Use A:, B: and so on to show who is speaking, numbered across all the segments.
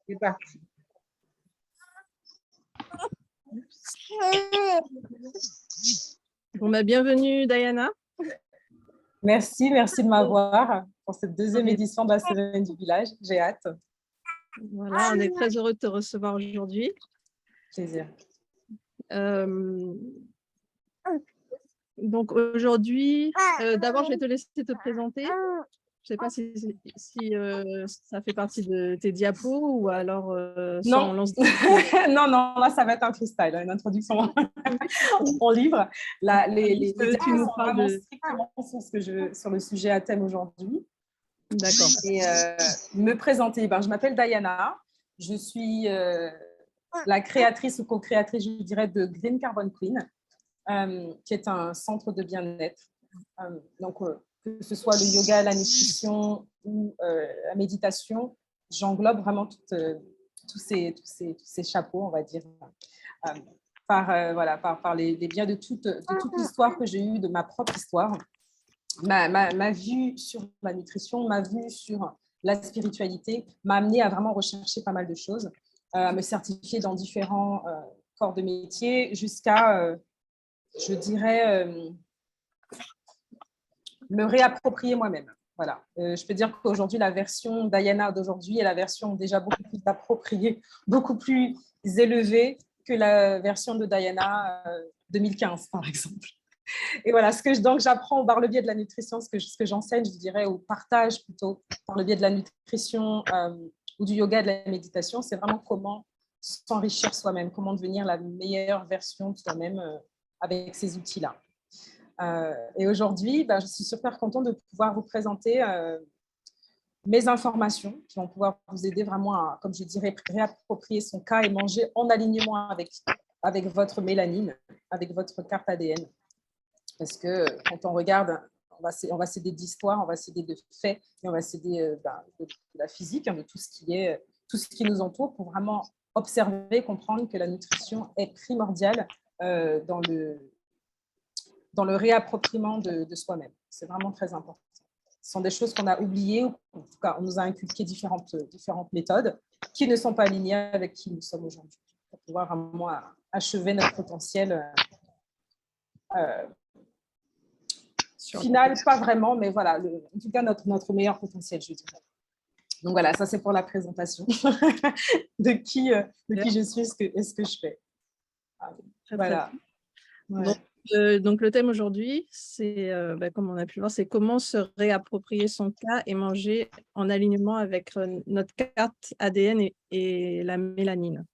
A: C'est parti.
B: Bon, bienvenue, Diana.
A: Merci de m'avoir pour cette deuxième édition de la Semaine du Village. J'ai hâte.
B: Voilà, on est très heureux de te recevoir aujourd'hui.
A: Plaisir.
B: Donc aujourd'hui, d'abord, je vais te laisser te présenter. Je ne sais pas si ça fait partie de tes diapos ou alors
A: non.
B: on lance...
A: non, là, ça va être un freestyle, une introduction en livre. Les diapos sont vraiment strictement sur le sujet à thème aujourd'hui.
B: D'accord.
A: Et me présenter, je m'appelle Diana. Je suis la créatrice ou co-créatrice, je dirais, de Green Carbon Queen, qui est un centre de bien-être. Donc, que ce soit le yoga, la nutrition ou la méditation, j'englobe vraiment tous ces chapeaux, on va dire, par les biens de toute l'histoire que j'ai eue, de ma propre histoire. Ma vue sur la nutrition, ma vue sur la spiritualité m'a amenée à vraiment rechercher pas mal de choses, à me certifier dans différents corps de métier jusqu'à, je dirais, me réapproprier moi-même. Voilà. Je peux dire qu'aujourd'hui, la version Diana d'aujourd'hui est la version déjà beaucoup plus appropriée, beaucoup plus élevée que la version de Diana 2015, par exemple. Et voilà, donc j'apprends par le biais de la nutrition, ce que j'enseigne, je dirais, au partage plutôt, par le biais de la nutrition ou du yoga, de la méditation, c'est vraiment comment s'enrichir soi-même, comment devenir la meilleure version de soi-même avec ces outils-là. Et aujourd'hui, je suis super contente de pouvoir vous présenter mes informations qui vont pouvoir vous aider vraiment à, comme je dirais, réapproprier son cas et manger en alignement avec votre mélanine, avec votre carte ADN. Parce que quand on regarde, on va s'aider d'histoire, on va s'aider de faits et on va s'aider de la physique, de tout ce qui nous entoure pour vraiment observer, comprendre que la nutrition est primordiale dans le réappropriement de soi-même. C'est vraiment très important. Ce sont des choses qu'on a oubliées, ou en tout cas, on nous a inculqué différentes méthodes qui ne sont pas alignées avec qui nous sommes aujourd'hui, pour pouvoir vraiment achever notre potentiel final, pas vraiment, mais voilà, en tout cas, notre meilleur potentiel, je dirais. Donc voilà, ça c'est pour la présentation de qui je suis et ce que je fais. Voilà.
B: Ouais. Donc le thème aujourd'hui, c'est, comme on a pu voir, c'est comment se réapproprier son cas et manger en alignement avec notre carte ADN et la mélanine.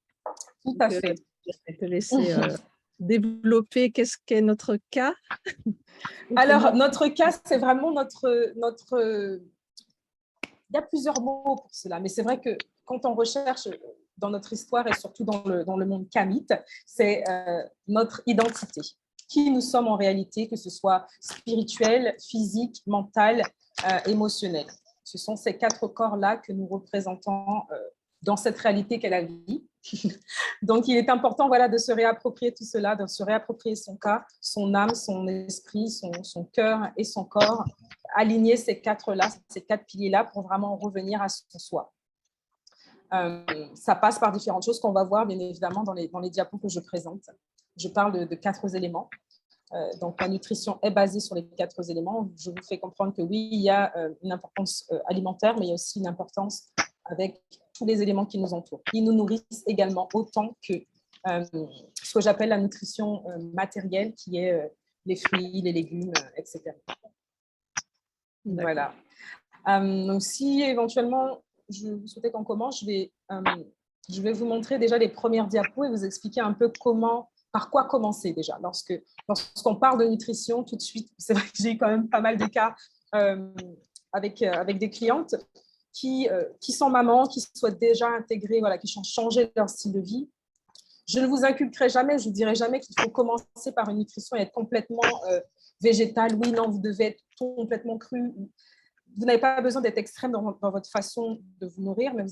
A: Tout à fait.
B: Je vais te laisser développer qu'est-ce qu'est notre cas.
A: Alors, notre cas, c'est vraiment notre... Il y a plusieurs mots pour cela, mais c'est vrai que quand on recherche dans notre histoire et surtout dans le monde kamite, c'est notre identité. Qui nous sommes en réalité, que ce soit spirituel, physique, mental, émotionnel. Ce sont ces 4 corps-là que nous représentons dans cette réalité qu'est la vie. Donc, il est important de se réapproprier tout cela, de se réapproprier son cas, son âme, son esprit, son cœur et son corps, aligner ces 4-là, ces 4 piliers-là pour vraiment revenir à son soi. Ça passe par différentes choses qu'on va voir, bien évidemment, dans les diapos que je présente. Je parle de 4 éléments. Donc, la nutrition est basée sur les 4 éléments. Je vous fais comprendre que oui, il y a une importance alimentaire, mais il y a aussi une importance avec tous les éléments qui nous entourent. Ils nous nourrissent également autant que ce que j'appelle la nutrition matérielle, qui est les fruits, les légumes, etc. Voilà. Donc, si éventuellement, vous souhaitez qu'on commence, je vais vous montrer déjà les premières diapos et vous expliquer un peu par quoi commencer déjà. Lorsqu'on parle de nutrition, tout de suite, c'est vrai que j'ai eu quand même pas mal de cas avec des clientes qui sont mamans, qui souhaitent déjà intégrer, qui ont changé leur style de vie. Je ne vous inculquerai jamais, je ne vous dirai jamais qu'il faut commencer par une nutrition et être complètement végétale. Oui, non, vous devez être complètement cru. Vous n'avez pas besoin d'être extrême dans votre façon de vous nourrir, mais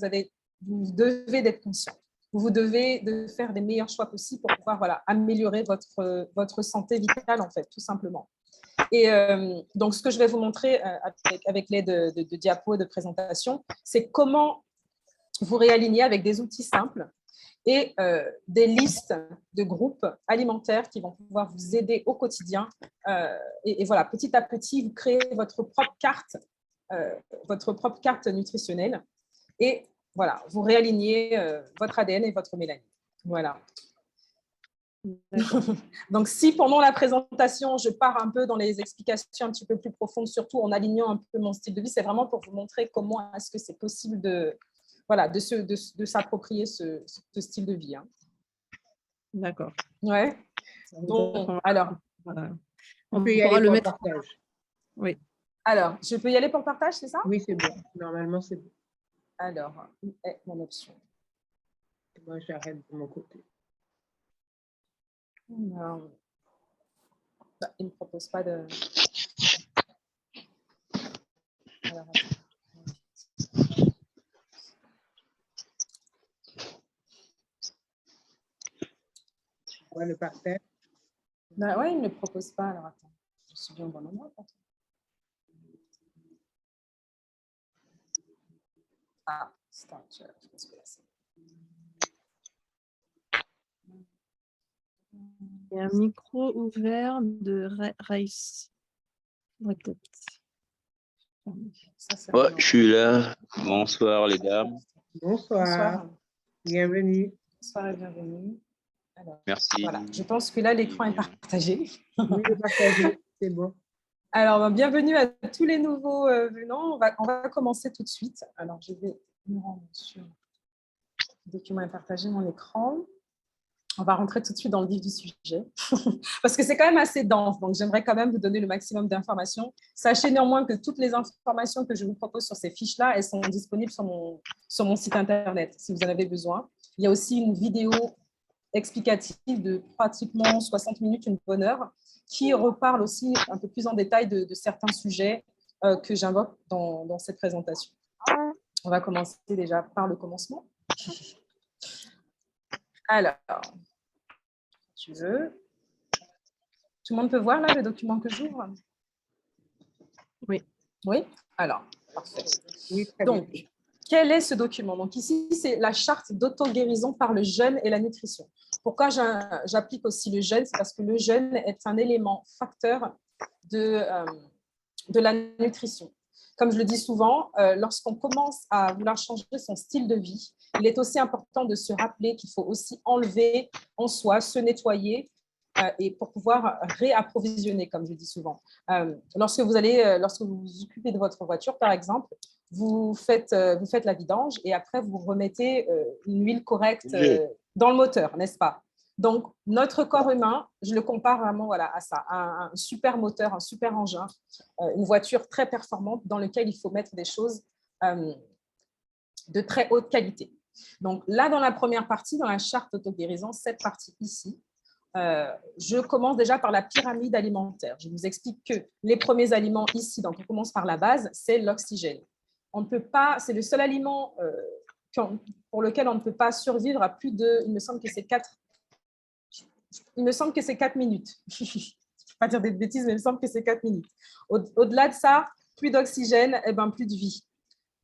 A: vous devez d'être conscient. Vous devez de faire les meilleurs choix possibles pour pouvoir améliorer votre santé vitale, en fait, tout simplement. Et donc, ce que je vais vous montrer avec l'aide de diapos et de présentation, c'est comment vous réalignez avec des outils simples et des listes de groupes alimentaires qui vont pouvoir vous aider au quotidien. Et voilà, petit à petit, vous créez votre propre carte nutritionnelle et voilà, vous réalignez votre ADN et votre mélanine. Voilà. Donc, si pendant la présentation, je pars un peu dans les explications un petit peu plus profondes, surtout en alignant un peu mon style de vie, c'est vraiment pour vous montrer comment est-ce que c'est possible de s'approprier ce style de vie. Hein.
B: D'accord.
A: Ouais. Donc, alors,
C: on peut y aller pour le partage.
B: Oui.
A: Alors, je peux y aller pour le partage, c'est ça?
C: Oui, c'est bon. Normalement, c'est bon.
A: Alors, où est mon option?
C: Moi, j'arrête de mon côté.
A: Non. Bah, il ne me propose pas de... Alors,
C: Le partage.
A: bah, ouais, il ne me propose pas. Alors, attends. Je suis bien au bon endroit. Ah, start. Je pense que là, c'est...
B: Il y a un micro ouvert de Raïs.
D: Ouais, je suis là. Bonsoir, les dames.
C: Bonsoir.
A: Bonsoir.
C: Bienvenue.
A: Bonsoir et bienvenue. Alors,
D: merci.
A: Voilà, je pense que là, l'écran est partagé.
C: Oui, le partager, c'est bon.
A: Alors, bienvenue à tous les nouveaux venants. On va commencer tout de suite. Alors, je vais me rendre sur le document et partager mon écran. On va rentrer tout de suite dans le vif du sujet parce que c'est quand même assez dense. Donc, j'aimerais quand même vous donner le maximum d'informations. Sachez néanmoins que toutes les informations que je vous propose sur ces fiches-là, elles sont disponibles sur mon site Internet si vous en avez besoin. Il y a aussi une vidéo explicative de pratiquement 60 minutes, une bonne heure, qui reparle aussi un peu plus en détail de certains sujets que j'invoque dans cette présentation. On va commencer déjà par le commencement. Alors, tu veux. Tout le monde peut voir là le document que j'ouvre?
B: Oui.
A: Oui? Alors, parfait.
C: Oui, très
A: Donc,
C: bien.
A: quel est ce document? Donc ici, c'est la charte d'auto-guérison par le jeûne et la nutrition. Pourquoi j'applique aussi le jeûne? C'est parce que le jeûne est un élément facteur de la nutrition. Comme je le dis souvent, lorsqu'on commence à vouloir changer son style de vie, il est aussi important de se rappeler qu'il faut aussi enlever en soi, se nettoyer et pour pouvoir réapprovisionner, comme je dis souvent. Lorsque vous vous occupez de votre voiture, par exemple, vous faites la vidange et après, vous remettez une huile correcte dans le moteur, n'est-ce pas? Donc, notre corps humain, je le compare vraiment à ça, à un super moteur, un super engin, une voiture très performante dans laquelle il faut mettre des choses de très haute qualité. Donc là, dans la première partie, dans la charte auto-guérison, cette partie ici, je commence déjà par la pyramide alimentaire. Je vous explique que les premiers aliments ici, donc on commence par la base, c'est l'oxygène. On ne peut pas, c'est le seul aliment pour lequel on ne peut pas survivre à plus de, il me semble que c'est 4 minutes. Je ne vais pas dire des bêtises, mais il me semble que c'est 4 minutes. Au-delà de ça, plus d'oxygène, et ben plus de vie.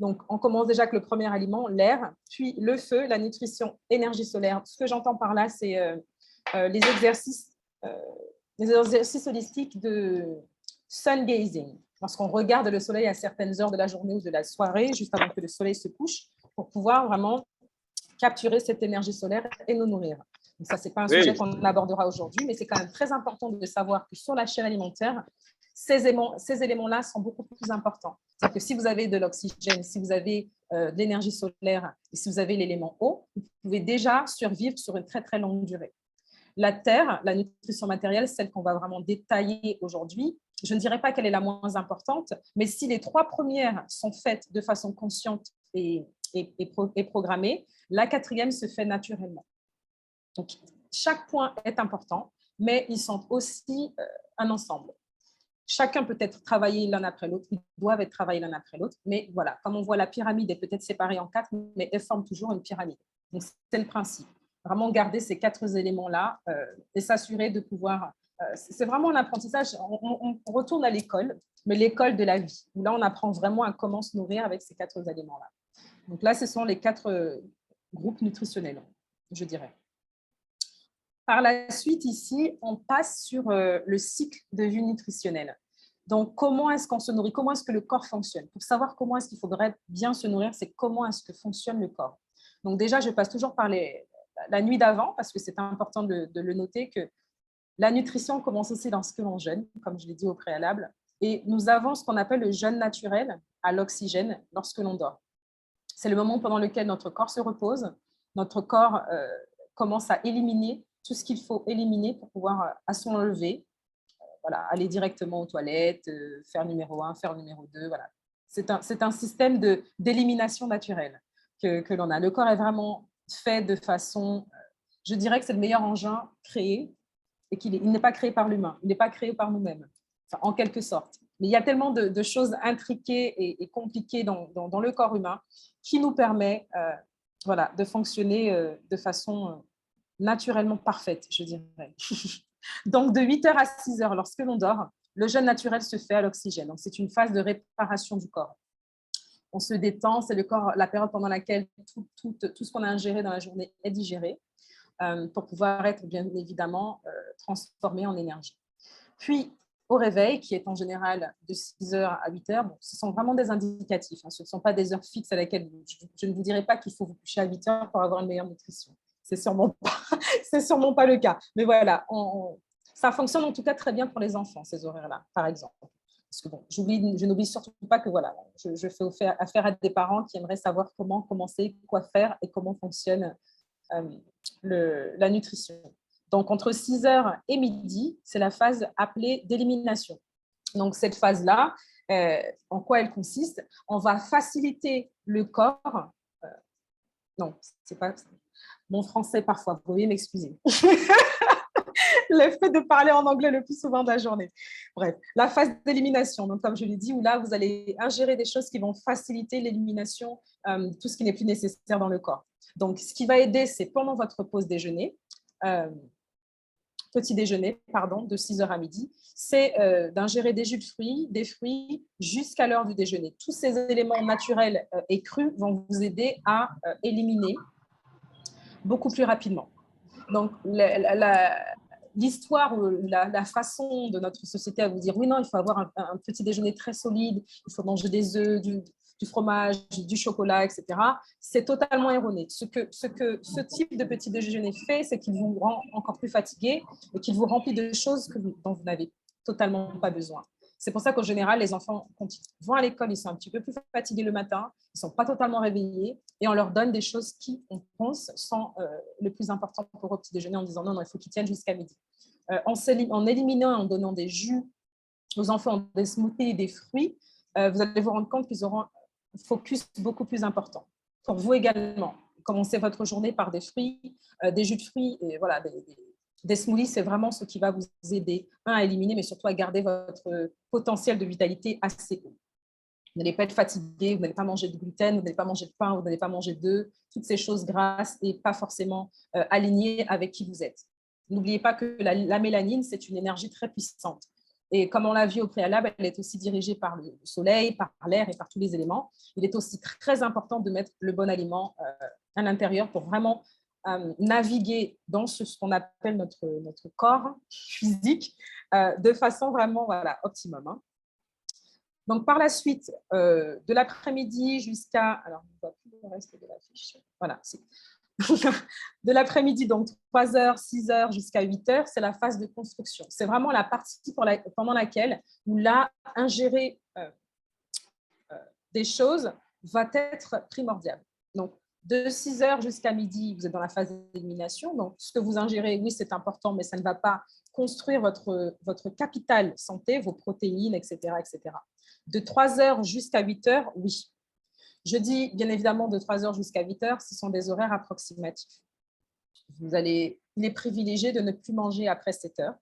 A: Donc, on commence déjà avec le premier aliment, l'air, puis le feu, la nutrition, énergie solaire. Ce que j'entends par là, c'est les exercices holistiques de sun gazing. Lorsqu'on regarde le soleil à certaines heures de la journée ou de la soirée, juste avant que le soleil se couche, pour pouvoir vraiment capturer cette énergie solaire et nous nourrir. Donc ça, ce n'est pas un sujet qu'on abordera aujourd'hui, mais c'est quand même très important de savoir que sur la chaîne alimentaire, ces éléments-là sont beaucoup plus importants. C'est-à-dire que si vous avez de l'oxygène, si vous avez de l'énergie solaire et si vous avez l'élément eau, vous pouvez déjà survivre sur une très, très longue durée. La terre, la nutrition matérielle, celle qu'on va vraiment détailler aujourd'hui, je ne dirais pas qu'elle est la moins importante, mais si les 3 premières sont faites de façon consciente et programmée, la 4e se fait naturellement. Donc, chaque point est important, mais ils sont aussi un ensemble. Chacun peut être travaillé l'un après l'autre, ils doivent être travaillés l'un après l'autre, mais voilà, comme on voit, la pyramide est peut-être séparée en 4, mais elle forme toujours une pyramide. Donc, c'est le principe. Vraiment garder ces 4 éléments-là et s'assurer de pouvoir… c'est vraiment un apprentissage. On retourne à l'école, mais l'école de la vie, où là, on apprend vraiment à comment se nourrir avec ces 4 éléments-là. Donc là, ce sont les 4 groupes nutritionnels, je dirais. Par la suite, ici, on passe sur le cycle de vie nutritionnel. Donc, comment est-ce qu'on se nourrit? Comment est-ce que le corps fonctionne? Pour savoir comment est-ce qu'il faudrait bien se nourrir, c'est comment est-ce que fonctionne le corps. Donc déjà, je passe toujours par la nuit d'avant, parce que c'est important de le noter, que la nutrition commence aussi lorsque l'on jeûne, comme je l'ai dit au préalable. Et nous avons ce qu'on appelle le jeûne naturel à l'oxygène lorsque l'on dort. C'est le moment pendant lequel notre corps se repose, notre corps commence à éliminer tout ce qu'il faut éliminer pour pouvoir, à son lever, voilà, aller directement aux toilettes, faire numéro 1, faire numéro 2. Voilà. C'est un système d'élimination naturelle que l'on a. Le corps est vraiment fait de façon, je dirais que c'est le meilleur engin créé et qu'il n'est pas créé par l'humain, il n'est pas créé par nous-mêmes, enfin, en quelque sorte. Mais il y a tellement de choses intriquées et compliquées dans le corps humain qui nous permet voilà, de fonctionner de façon naturellement parfaite, je dirais. Donc, de 8h à 6h, lorsque l'on dort, le jeûne naturel se fait à l'oxygène. Donc, c'est une phase de réparation du corps. On se détend, c'est la période pendant laquelle tout ce qu'on a ingéré dans la journée est digéré pour pouvoir être bien évidemment transformé en énergie. Puis, au réveil, qui est en général de 6h à 8h, bon, ce sont vraiment des indicatifs. Hein, ce ne sont pas des heures fixes à laquelle je ne vous dirai pas qu'il faut vous coucher à 8h pour avoir une meilleure nutrition. C'est sûrement pas le cas. Mais voilà, ça fonctionne en tout cas très bien pour les enfants, ces horaires-là, par exemple. Parce que bon, je n'oublie surtout pas que voilà, je fais affaire à des parents qui aimeraient savoir comment commencer, quoi faire et comment fonctionne la nutrition. Donc, entre 6h et midi, c'est la phase appelée d'élimination. Donc, cette phase-là, en quoi elle consiste? On va faciliter le corps. Non, c'est pas mon français parfois, vous pouvez m'excuser. Le fait de parler en anglais le plus souvent de la journée. Bref, la phase d'élimination, donc comme je l'ai dit, où là, vous allez ingérer des choses qui vont faciliter l'élimination de tout ce qui n'est plus nécessaire dans le corps. Donc, ce qui va aider, c'est pendant votre pause déjeuner, petit déjeuner, pardon, de 6h à midi, c'est d'ingérer des jus de fruits, des fruits jusqu'à l'heure du déjeuner. Tous ces éléments naturels et crus vont vous aider à éliminer beaucoup plus rapidement. Donc, l'histoire ou la façon de notre société à vous dire oui, non, il faut avoir un petit déjeuner très solide, il faut manger des œufs, du fromage, du chocolat, etc., c'est totalement erroné. Ce que ce type de petit déjeuner fait, c'est qu'il vous rend encore plus fatigué et qu'il vous remplit de choses dont vous n'avez totalement pas besoin. C'est pour ça qu'en général, les enfants, quand ils vont à l'école, ils sont un petit peu plus fatigués le matin, ils ne sont pas totalement réveillés et on leur donne des choses qui, on pense, sont le plus important pour eux au petit déjeuner en disant non, il faut qu'ils tiennent jusqu'à midi. En éliminant et en donnant des jus aux enfants, des smoothies et des fruits, vous allez vous rendre compte qu'ils auront un focus beaucoup plus important. Pour vous également, commencez votre journée par des fruits, des jus de fruits et voilà, des smoothies, c'est vraiment ce qui va vous aider, à éliminer, mais surtout à garder votre potentiel de vitalité assez haut. Vous n'allez pas être fatigué, vous n'allez pas manger de gluten, vous n'allez pas manger de pain, vous n'allez pas manger d'œufs, toutes ces choses grasses et pas forcément alignées avec qui vous êtes. N'oubliez pas que la mélanine, c'est une énergie très puissante. Et comme on l'a vu au préalable, elle est aussi dirigée par le soleil, par l'air et par tous les éléments. Il est aussi très important de mettre le bon aliment à l'intérieur pour vraiment naviguer dans ce qu'on appelle notre corps physique de façon vraiment optimum. Hein. Donc, par la suite, de l'après-midi jusqu'à… Alors, on ne voit plus le reste de la fiche. Voilà, c'est… de l'après-midi, donc 3h, 6h jusqu'à 8h, c'est la phase de construction. C'est vraiment la partie pendant laquelle où là, ingérer des choses va être primordial. Donc, de 6h jusqu'à midi, vous êtes dans la phase d'élimination. Donc, ce que vous ingérez, oui, c'est important, mais ça ne va pas construire votre capital santé, vos protéines, etc., etc. De 3h jusqu'à 8h, oui. Je dis bien évidemment de 3h jusqu'à 8h, ce sont des horaires approximatifs. Il est privilégié de ne plus manger après 7h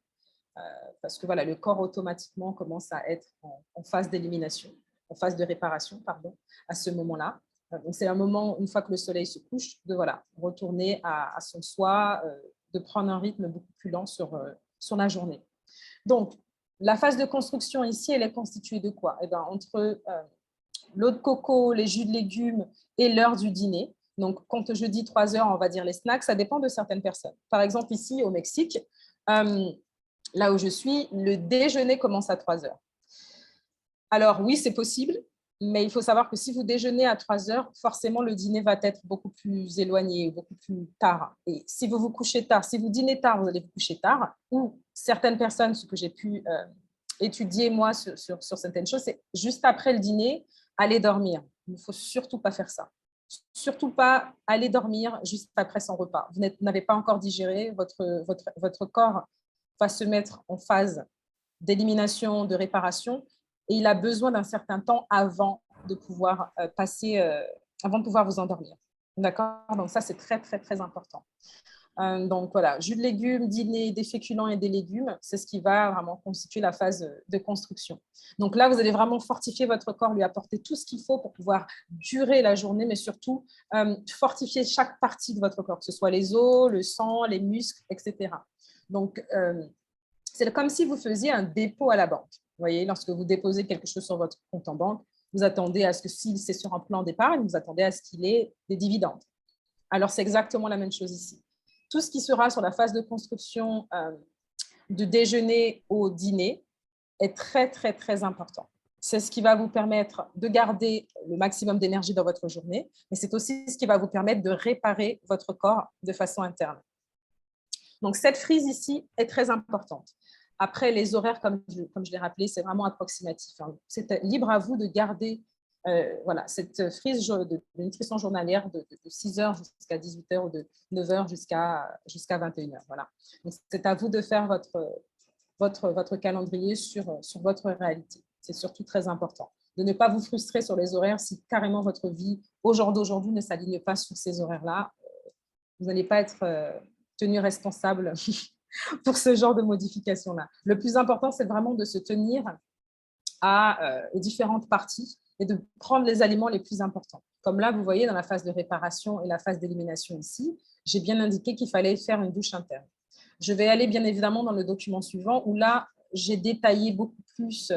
A: parce que voilà, le corps automatiquement commence à être en phase d'élimination, en phase de réparation, pardon, à ce moment-là. Donc, c'est un moment, une fois que le soleil se couche, de retourner à son soi, de prendre un rythme beaucoup plus lent sur la journée. Donc, la phase de construction ici, elle est constituée de quoi? Eh bien, entre l'eau de coco, les jus de légumes et l'heure du dîner. Donc, quand je dis 3 heures, on va dire les snacks, ça dépend de certaines personnes. Par exemple, ici au Mexique, là où je suis, le déjeuner commence à 3 heures. Alors oui, c'est possible, mais il faut savoir que si vous déjeunez à 3 heures, forcément le dîner va être beaucoup plus éloigné, beaucoup plus tard. Et si vous vous couchez tard, si vous dînez tard, vous allez vous coucher tard. Ou certaines personnes, ce que j'ai pu étudier moi sur certaines choses, c'est juste après le dîner, aller dormir. Il ne faut surtout pas faire ça. Surtout pas aller dormir juste après son repas. Vous n'avez pas encore digéré, votre corps va se mettre en phase d'élimination, de réparation, et il a besoin d'un certain temps avant de pouvoir avant de pouvoir vous endormir. D'accord? Donc ça, c'est très, très, très important. Donc voilà, jus de légumes, dîner, des féculents et des légumes, c'est ce qui va vraiment constituer la phase de construction. Donc là, vous allez vraiment fortifier votre corps, lui apporter tout ce qu'il faut pour pouvoir durer la journée, mais surtout fortifier chaque partie de votre corps, que ce soit les os, le sang, les muscles, etc. Donc, c'est comme si vous faisiez un dépôt à la banque. Vous voyez, lorsque vous déposez quelque chose sur votre compte en banque, vous attendez à ce que, si c'est sur un plan d'épargne, vous attendez à ce qu'il ait des dividendes. Alors, c'est exactement la même chose ici. Tout ce qui sera sur la phase de construction de déjeuner au dîner est très, très, très important. C'est ce qui va vous permettre de garder le maximum d'énergie dans votre journée, mais c'est aussi ce qui va vous permettre de réparer votre corps de façon interne. Donc, cette frise ici est très importante. Après, les horaires, comme je l'ai rappelé, c'est vraiment approximatif. C'est libre à vous de garder voilà, cette frise de nutrition journalière de 6 heures jusqu'à 18 heures ou de 9 heures jusqu'à 21 heures. Voilà. C'est à vous de faire votre calendrier sur votre réalité. C'est surtout très important. De ne pas vous frustrer sur les horaires si carrément votre vie, au jour d'aujourd'hui, ne s'aligne pas sur ces horaires-là. Vous n'allez pas être tenu responsable pour ce genre de modification-là. Le plus important, c'est vraiment de se tenir aux différentes parties et de prendre les aliments les plus importants. Comme là, vous voyez, dans la phase de réparation et la phase d'élimination ici, j'ai bien indiqué qu'il fallait faire une douche interne. Je vais aller bien évidemment dans le document suivant où là, j'ai détaillé beaucoup plus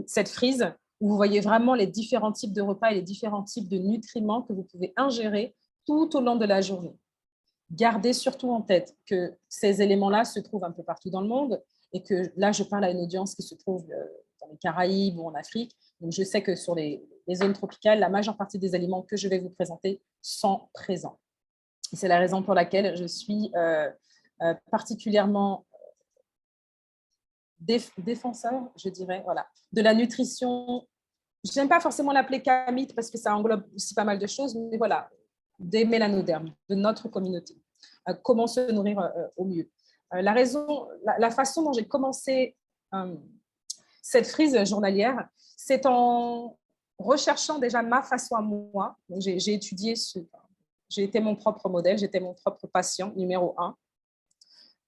A: cette frise où vous voyez vraiment les différents types de repas et les différents types de nutriments que vous pouvez ingérer tout au long de la journée. Gardez surtout en tête que ces éléments-là se trouvent un peu partout dans le monde et que là, je parle à une audience qui se trouve dans les Caraïbes ou en Afrique. Donc, je sais que sur les zones tropicales, la majeure partie des aliments que je vais vous présenter sont présents. C'est la raison pour laquelle je suis particulièrement défenseur, je dirais, voilà, de la nutrition. Je n'aime pas forcément l'appeler camite parce que ça englobe aussi pas mal de choses, mais voilà, des mélanodermes de notre communauté. Comment se nourrir au mieux. La façon dont j'ai commencé cette frise journalière, c'est en recherchant déjà ma façon à moi. J'ai étudié, j'ai été mon propre modèle, j'étais mon propre patient numéro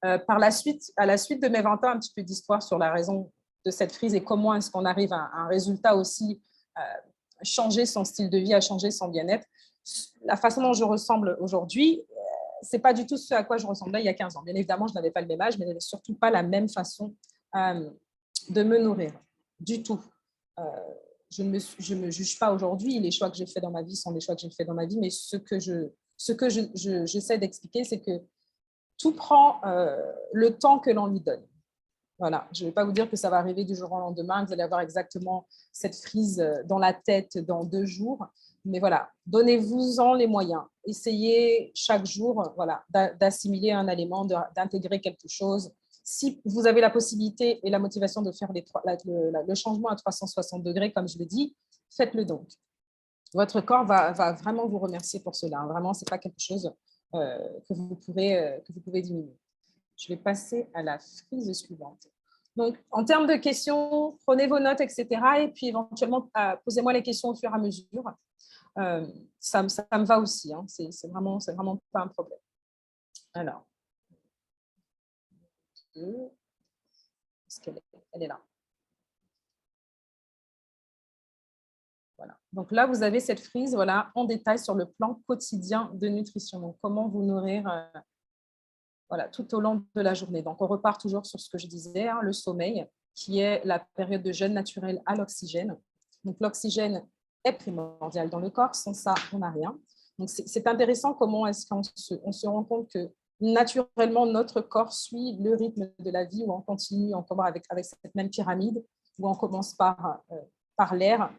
A: 1. Par la suite, à la suite de mes 20 ans, un petit peu d'histoire sur la raison de cette frise et comment est-ce qu'on arrive à un résultat aussi, changer son style de vie, à changer son bien-être. La façon dont je ressemble aujourd'hui, ce n'est pas du tout ce à quoi je ressemblais il y a 15 ans. Bien évidemment, je n'avais pas le même âge, mais je n'avais surtout pas la même façon de me nourrir, du tout. Je ne me juge pas aujourd'hui. Les choix que j'ai faits dans ma vie sont les choix que j'ai faits dans ma vie, mais ce que j'essaie d'expliquer, c'est que tout prend le temps que l'on lui donne. Voilà, je ne vais pas vous dire que ça va arriver du jour au lendemain, que vous allez avoir exactement cette frise dans la tête dans 2 jours. Mais voilà, donnez-vous-en les moyens. Essayez chaque jour voilà, d'assimiler un aliment, d'intégrer quelque chose. Si vous avez la possibilité et la motivation de faire le changement à 360 degrés, comme je l'ai dit, faites-le donc. Votre corps va vraiment vous remercier pour cela. Vraiment, ce n'est pas quelque chose que vous pouvez diminuer. Je vais passer à la frise suivante. Donc, en termes de questions, prenez vos notes, etc. Et puis, éventuellement, posez-moi les questions au fur et à mesure. Ça me va aussi. Hein. C'est vraiment pas un problème. Alors, est-ce qu'elle est là? Voilà. Donc là, vous avez cette frise voilà, en détail sur le plan quotidien de nutrition. Donc, comment vous nourrir voilà, tout au long de la journée. Donc, on repart toujours sur ce que je disais, hein, le sommeil, qui est la période de jeûne naturel à l'oxygène. Donc, l'oxygène est primordial dans le corps. Sans ça, on n'a rien. Donc, c'est intéressant comment est-ce qu'on se rend compte que naturellement, notre corps suit le rythme de la vie où on continue encore avec cette même pyramide, où on commence par l'air,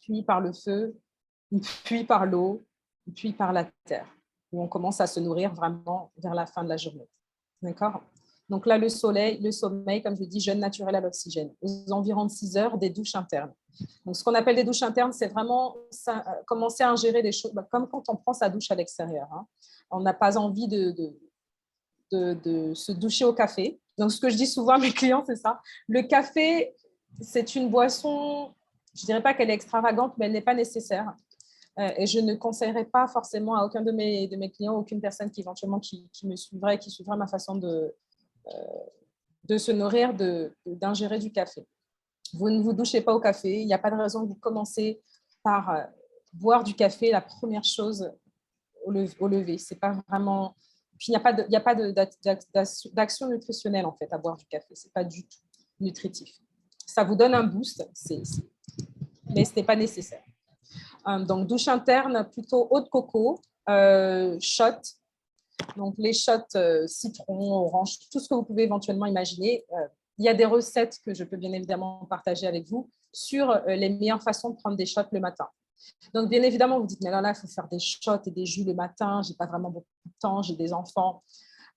A: puis par le feu, puis par l'eau, puis par la terre, où on commence à se nourrir vraiment vers la fin de la journée. D'accord? Donc là, le sommeil, comme je dis, jeûne naturel à l'oxygène, aux environs de 6 heures, des douches internes. Donc, ce qu'on appelle des douches internes, c'est vraiment commencer à ingérer des choses, comme quand on prend sa douche à l'extérieur. Hein. On n'a pas envie de se doucher au café. Donc, ce que je dis souvent à mes clients, c'est ça. Le café, c'est une boisson, je ne dirais pas qu'elle est extravagante, mais elle n'est pas nécessaire. Et je ne conseillerais pas forcément à aucun de mes clients, aucune personne qui éventuellement qui me suivrait, qui suivrait ma façon de se nourrir, d'ingérer du café. Vous ne vous douchez pas au café. Il n'y a pas de raison que vous commencez par boire du café la première chose au lever. C'est pas vraiment... Puis, il n'y a pas d'action nutritionnelle, en fait, à boire du café. Ce n'est pas du tout nutritif. Ça vous donne un boost, mais ce n'est pas nécessaire. Donc, douche interne, plutôt eau de coco, shot. Donc, les shots citron, orange, tout ce que vous pouvez éventuellement imaginer. Il y a des recettes que je peux bien évidemment partager avec vous sur les meilleures façons de prendre des shots le matin. Donc, bien évidemment, vous dites, mais là, il faut faire des shots et des jus le matin. Je n'ai pas vraiment beaucoup de temps, j'ai des enfants.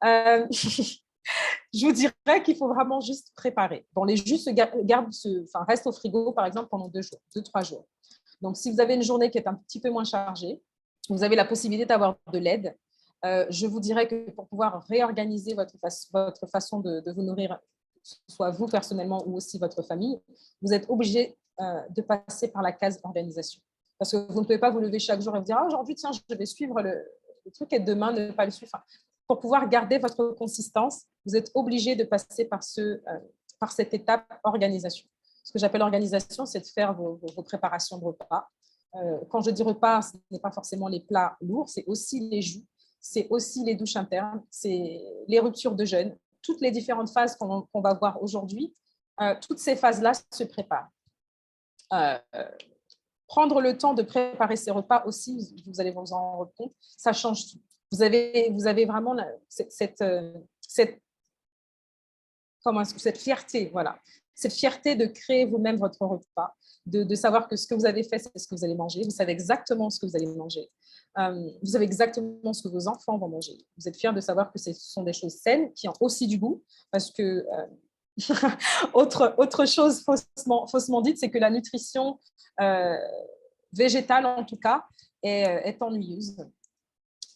A: Je vous dirais qu'il faut vraiment juste préparer. Bon, les jus restent au frigo, par exemple, pendant 2-3 jours. Donc, si vous avez une journée qui est un petit peu moins chargée, vous avez la possibilité d'avoir de l'aide. Je vous dirais que pour pouvoir réorganiser votre façon de vous nourrir, soit vous personnellement ou aussi votre famille, vous êtes obligé de passer par la case organisation. Parce que vous ne pouvez pas vous lever chaque jour et vous dire « aujourd'hui, tiens, je vais suivre le truc et demain, ne pas le suivre. » Pour pouvoir garder votre consistance, vous êtes obligé de passer par cette étape organisation. Ce que j'appelle organisation, c'est de faire vos préparations de repas. Quand je dis repas, ce n'est pas forcément les plats lourds, c'est aussi les jus, c'est aussi les douches internes, c'est les ruptures de jeûne, toutes les différentes phases qu'on va voir aujourd'hui. Toutes ces phases-là se préparent. Prendre le temps de préparer ces repas aussi, vous allez vous en rendre compte, ça change tout. Vous avez vraiment cette fierté, voilà. Cette fierté de créer vous-même votre repas, de savoir que ce que vous avez fait, c'est ce que vous allez manger. Vous savez exactement ce que vous allez manger. Vous savez exactement ce que vos enfants vont manger. Vous êtes fiers de savoir que ce sont des choses saines qui ont aussi du goût, parce que autre chose faussement dite, c'est que la nutrition végétale, en tout cas, est ennuyeuse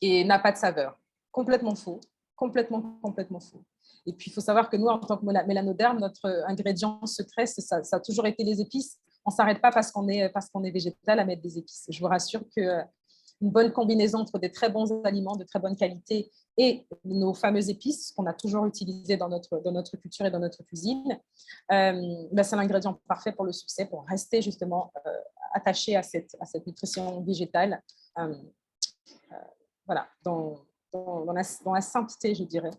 A: et n'a pas de saveur. Complètement faux. Complètement faux. Et puis, il faut savoir que nous, en tant que mélanoderme, notre ingrédient secret, ça a toujours été les épices. On ne s'arrête pas parce qu'on est végétal à mettre des épices. Je vous rassure qu'une bonne combinaison entre des très bons aliments de très bonne qualité et nos fameuses épices qu'on a toujours utilisées dans notre culture et dans notre cuisine, c'est l'ingrédient parfait pour le succès, pour rester justement attaché à cette nutrition végétale. Voilà, dans la sainteté, je dirais.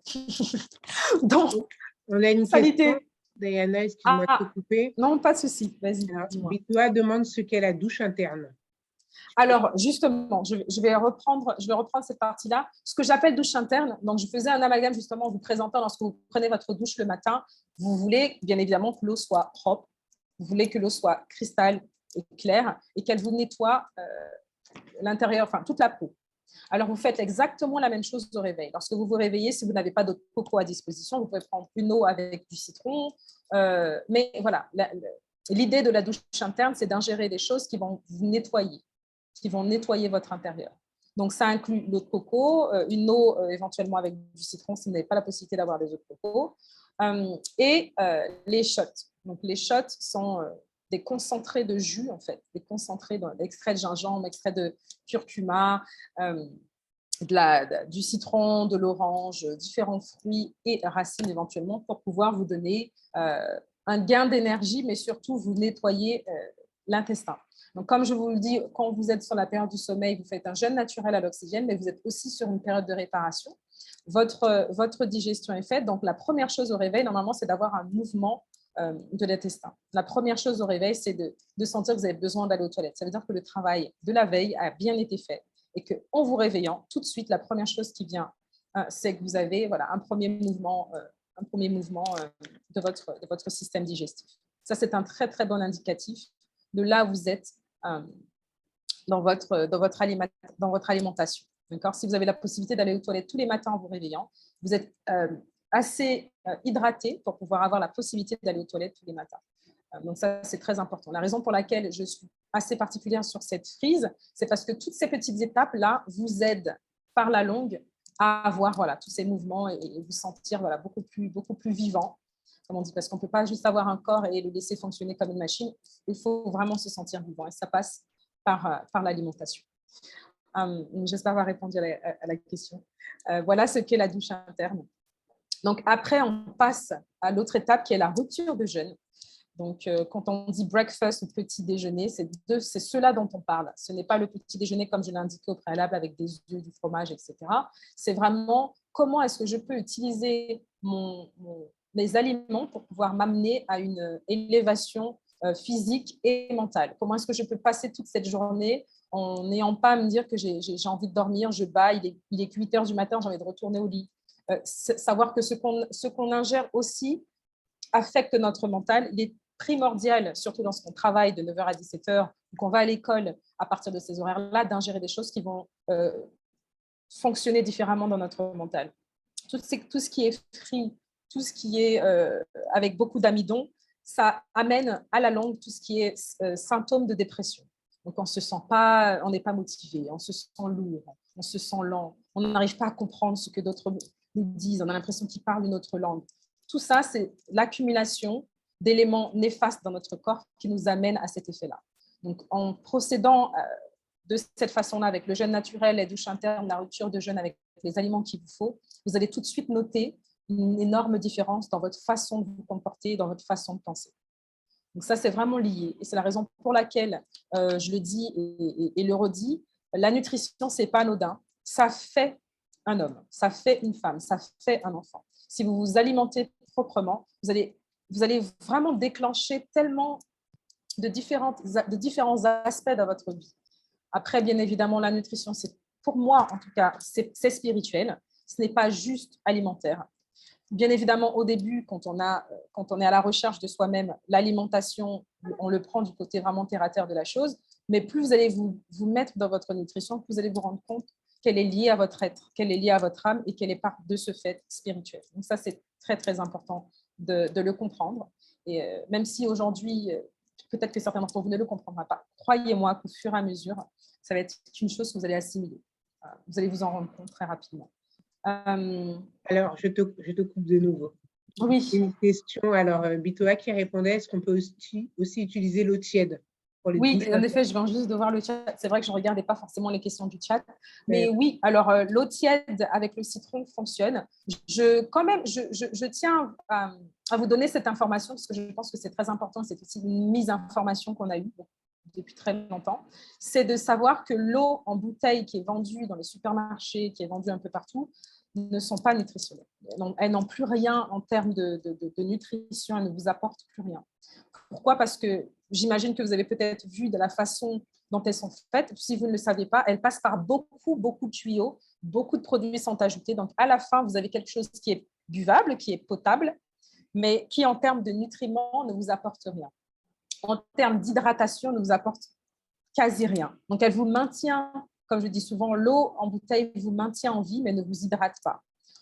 C: On a une question, Diana, excuse-moi de te couper.
A: Non, pas de souci, vas-y.
C: Bitois demande ce qu'est la douche interne.
A: Alors, justement, je vais reprendre cette partie-là. Ce que j'appelle douche interne, donc je faisais un amalgame justement en vous présentant lorsque vous prenez votre douche le matin, vous voulez bien évidemment que l'eau soit propre, vous voulez que l'eau soit cristal et claire et qu'elle vous nettoie l'intérieur, enfin toute la peau. Alors, vous faites exactement la même chose au réveil. Lorsque vous vous réveillez, si vous n'avez pas d'eau de coco à disposition, vous pouvez prendre une eau avec du citron. Mais voilà, l'idée de la douche interne, c'est d'ingérer des choses qui vont vous nettoyer, qui vont nettoyer votre intérieur. Donc, ça inclut l'eau de coco, une eau éventuellement avec du citron si vous n'avez pas la possibilité d'avoir des eaux de coco, et les shots. Donc, les shots sont des concentrés de jus, en fait, des concentrés d'extrait de gingembre, extrait de curcuma, du citron, de l'orange, différents fruits et racines éventuellement pour pouvoir vous donner un gain d'énergie, mais surtout vous nettoyer l'intestin. Donc, comme je vous le dis, quand vous êtes sur la période du sommeil, vous faites un jeûne naturel à l'oxygène, mais vous êtes aussi sur une période de réparation. Votre digestion est faite. Donc, la première chose au réveil, normalement, c'est d'avoir un mouvement de l'intestin. La première chose au réveil, c'est de sentir que vous avez besoin d'aller aux toilettes. Ça veut dire que le travail de la veille a bien été fait et qu'en vous réveillant, tout de suite, la première chose qui vient, c'est que vous avez voilà, un premier mouvement de votre système digestif. Ça, c'est un très, très bon indicatif de là où vous êtes dans votre alimentation. Si vous avez la possibilité d'aller aux toilettes tous les matins en vous réveillant, vous êtes assez hydraté pour pouvoir avoir la possibilité d'aller aux toilettes tous les matins. Donc ça, c'est très important. La raison pour laquelle je suis assez particulière sur cette frise, c'est parce que toutes ces petites étapes-là vous aident par la longue à avoir voilà, tous ces mouvements et vous sentir voilà, beaucoup plus vivant, comme on dit, parce qu'on ne peut pas juste avoir un corps et le laisser fonctionner comme une machine. Il faut vraiment se sentir vivant et ça passe par l'alimentation. J'espère avoir répondu à la question. Voilà ce qu'est la douche interne. Donc, après, on passe à l'autre étape qui est la rupture de jeûne. Donc, quand on dit breakfast ou petit déjeuner, c'est cela dont on parle. Ce n'est pas le petit déjeuner comme je l'ai indiqué au préalable avec des œufs, du fromage, etc. C'est vraiment comment est-ce que je peux utiliser les aliments pour pouvoir m'amener à une élévation physique et mentale. Comment est-ce que je peux passer toute cette journée en n'ayant pas à me dire que j'ai envie de dormir, je bats, il est 8 heures du matin, j'ai envie de retourner au lit. Savoir que ce qu'on ingère aussi affecte notre mental. Il est primordial, surtout lorsqu'on travaille de 9h à 17h ou qu'on va à l'école à partir de ces horaires-là, d'ingérer des choses qui vont fonctionner différemment dans notre mental. Tout ce qui est free, tout ce qui est avec beaucoup d'amidon, ça amène à la longue tout ce qui est symptômes de dépression. Donc, on n'est pas motivé, on se sent lourd, on se sent lent, on n'arrive pas à comprendre ce que d'autres nous disent, on a l'impression qu'ils parlent une autre langue. Tout ça, c'est l'accumulation d'éléments néfastes dans notre corps qui nous amène à cet effet-là. Donc, en procédant de cette façon-là, avec le jeûne naturel, les douches internes, la rupture de jeûne avec les aliments qu'il vous faut, vous allez tout de suite noter une énorme différence dans votre façon de vous comporter, dans votre façon de penser. Donc ça, c'est vraiment lié. Et c'est la raison pour laquelle je le dis et le redis, la nutrition, ce n'est pas anodin. Ça fait un homme, ça fait une femme, ça fait un enfant. Si vous vous alimentez proprement, vous allez vraiment déclencher tellement de différents aspects dans votre vie. Après, bien évidemment, la nutrition, c'est, pour moi, en tout cas, c'est spirituel. Ce n'est pas juste alimentaire. Bien évidemment, au début, quand on est à la recherche de soi-même, l'alimentation, on le prend du côté vraiment terre-à-terre de la chose. Mais plus vous allez vous mettre dans votre nutrition, plus vous allez vous rendre compte qu'elle est liée à votre être, qu'elle est liée à votre âme et qu'elle est de ce fait spirituelle. Donc ça, c'est très, très important de le comprendre. Et même si aujourd'hui, peut-être que certains d'entre vous ne le comprendront pas, croyez-moi qu'au fur et à mesure, ça va être une chose que vous allez assimiler. Vous allez vous en rendre compte très rapidement.
C: Alors, je te coupe de nouveau.
A: Oui.
C: Une question. Alors, Bitoa qui répondait, est-ce qu'on peut aussi utiliser l'eau tiède pour les
A: Oui,
C: douches
A: en effet, je viens juste de voir le chat. C'est vrai que je ne regardais pas forcément les questions du chat. Mais
C: Ouais.
A: oui, alors l'eau tiède avec le citron fonctionne. Je tiens à vous donner cette information parce que je pense que c'est très important. C'est aussi une mise en information qu'on a eue depuis très longtemps. C'est de savoir que l'eau en bouteille qui est vendue dans les supermarchés, qui est vendue un peu partout, ne sont pas nutritionnelles. Elles n'ont plus rien en termes de nutrition, elles ne vous apportent plus rien. Pourquoi ? Parce que j'imagine que vous avez peut-être vu de la façon dont elles sont faites. Si vous ne le savez pas, elles passent par beaucoup de tuyaux, beaucoup de produits sont ajoutés. Donc, à la fin, vous avez quelque chose qui est buvable, qui est potable, mais qui, en termes de nutriments, ne vous apporte rien. En termes d'hydratation, ne vous apporte quasi rien. Donc, elle vous maintient, comme je dis souvent, l'eau en bouteille vous maintient en vie, mais ne vous hydrate pas.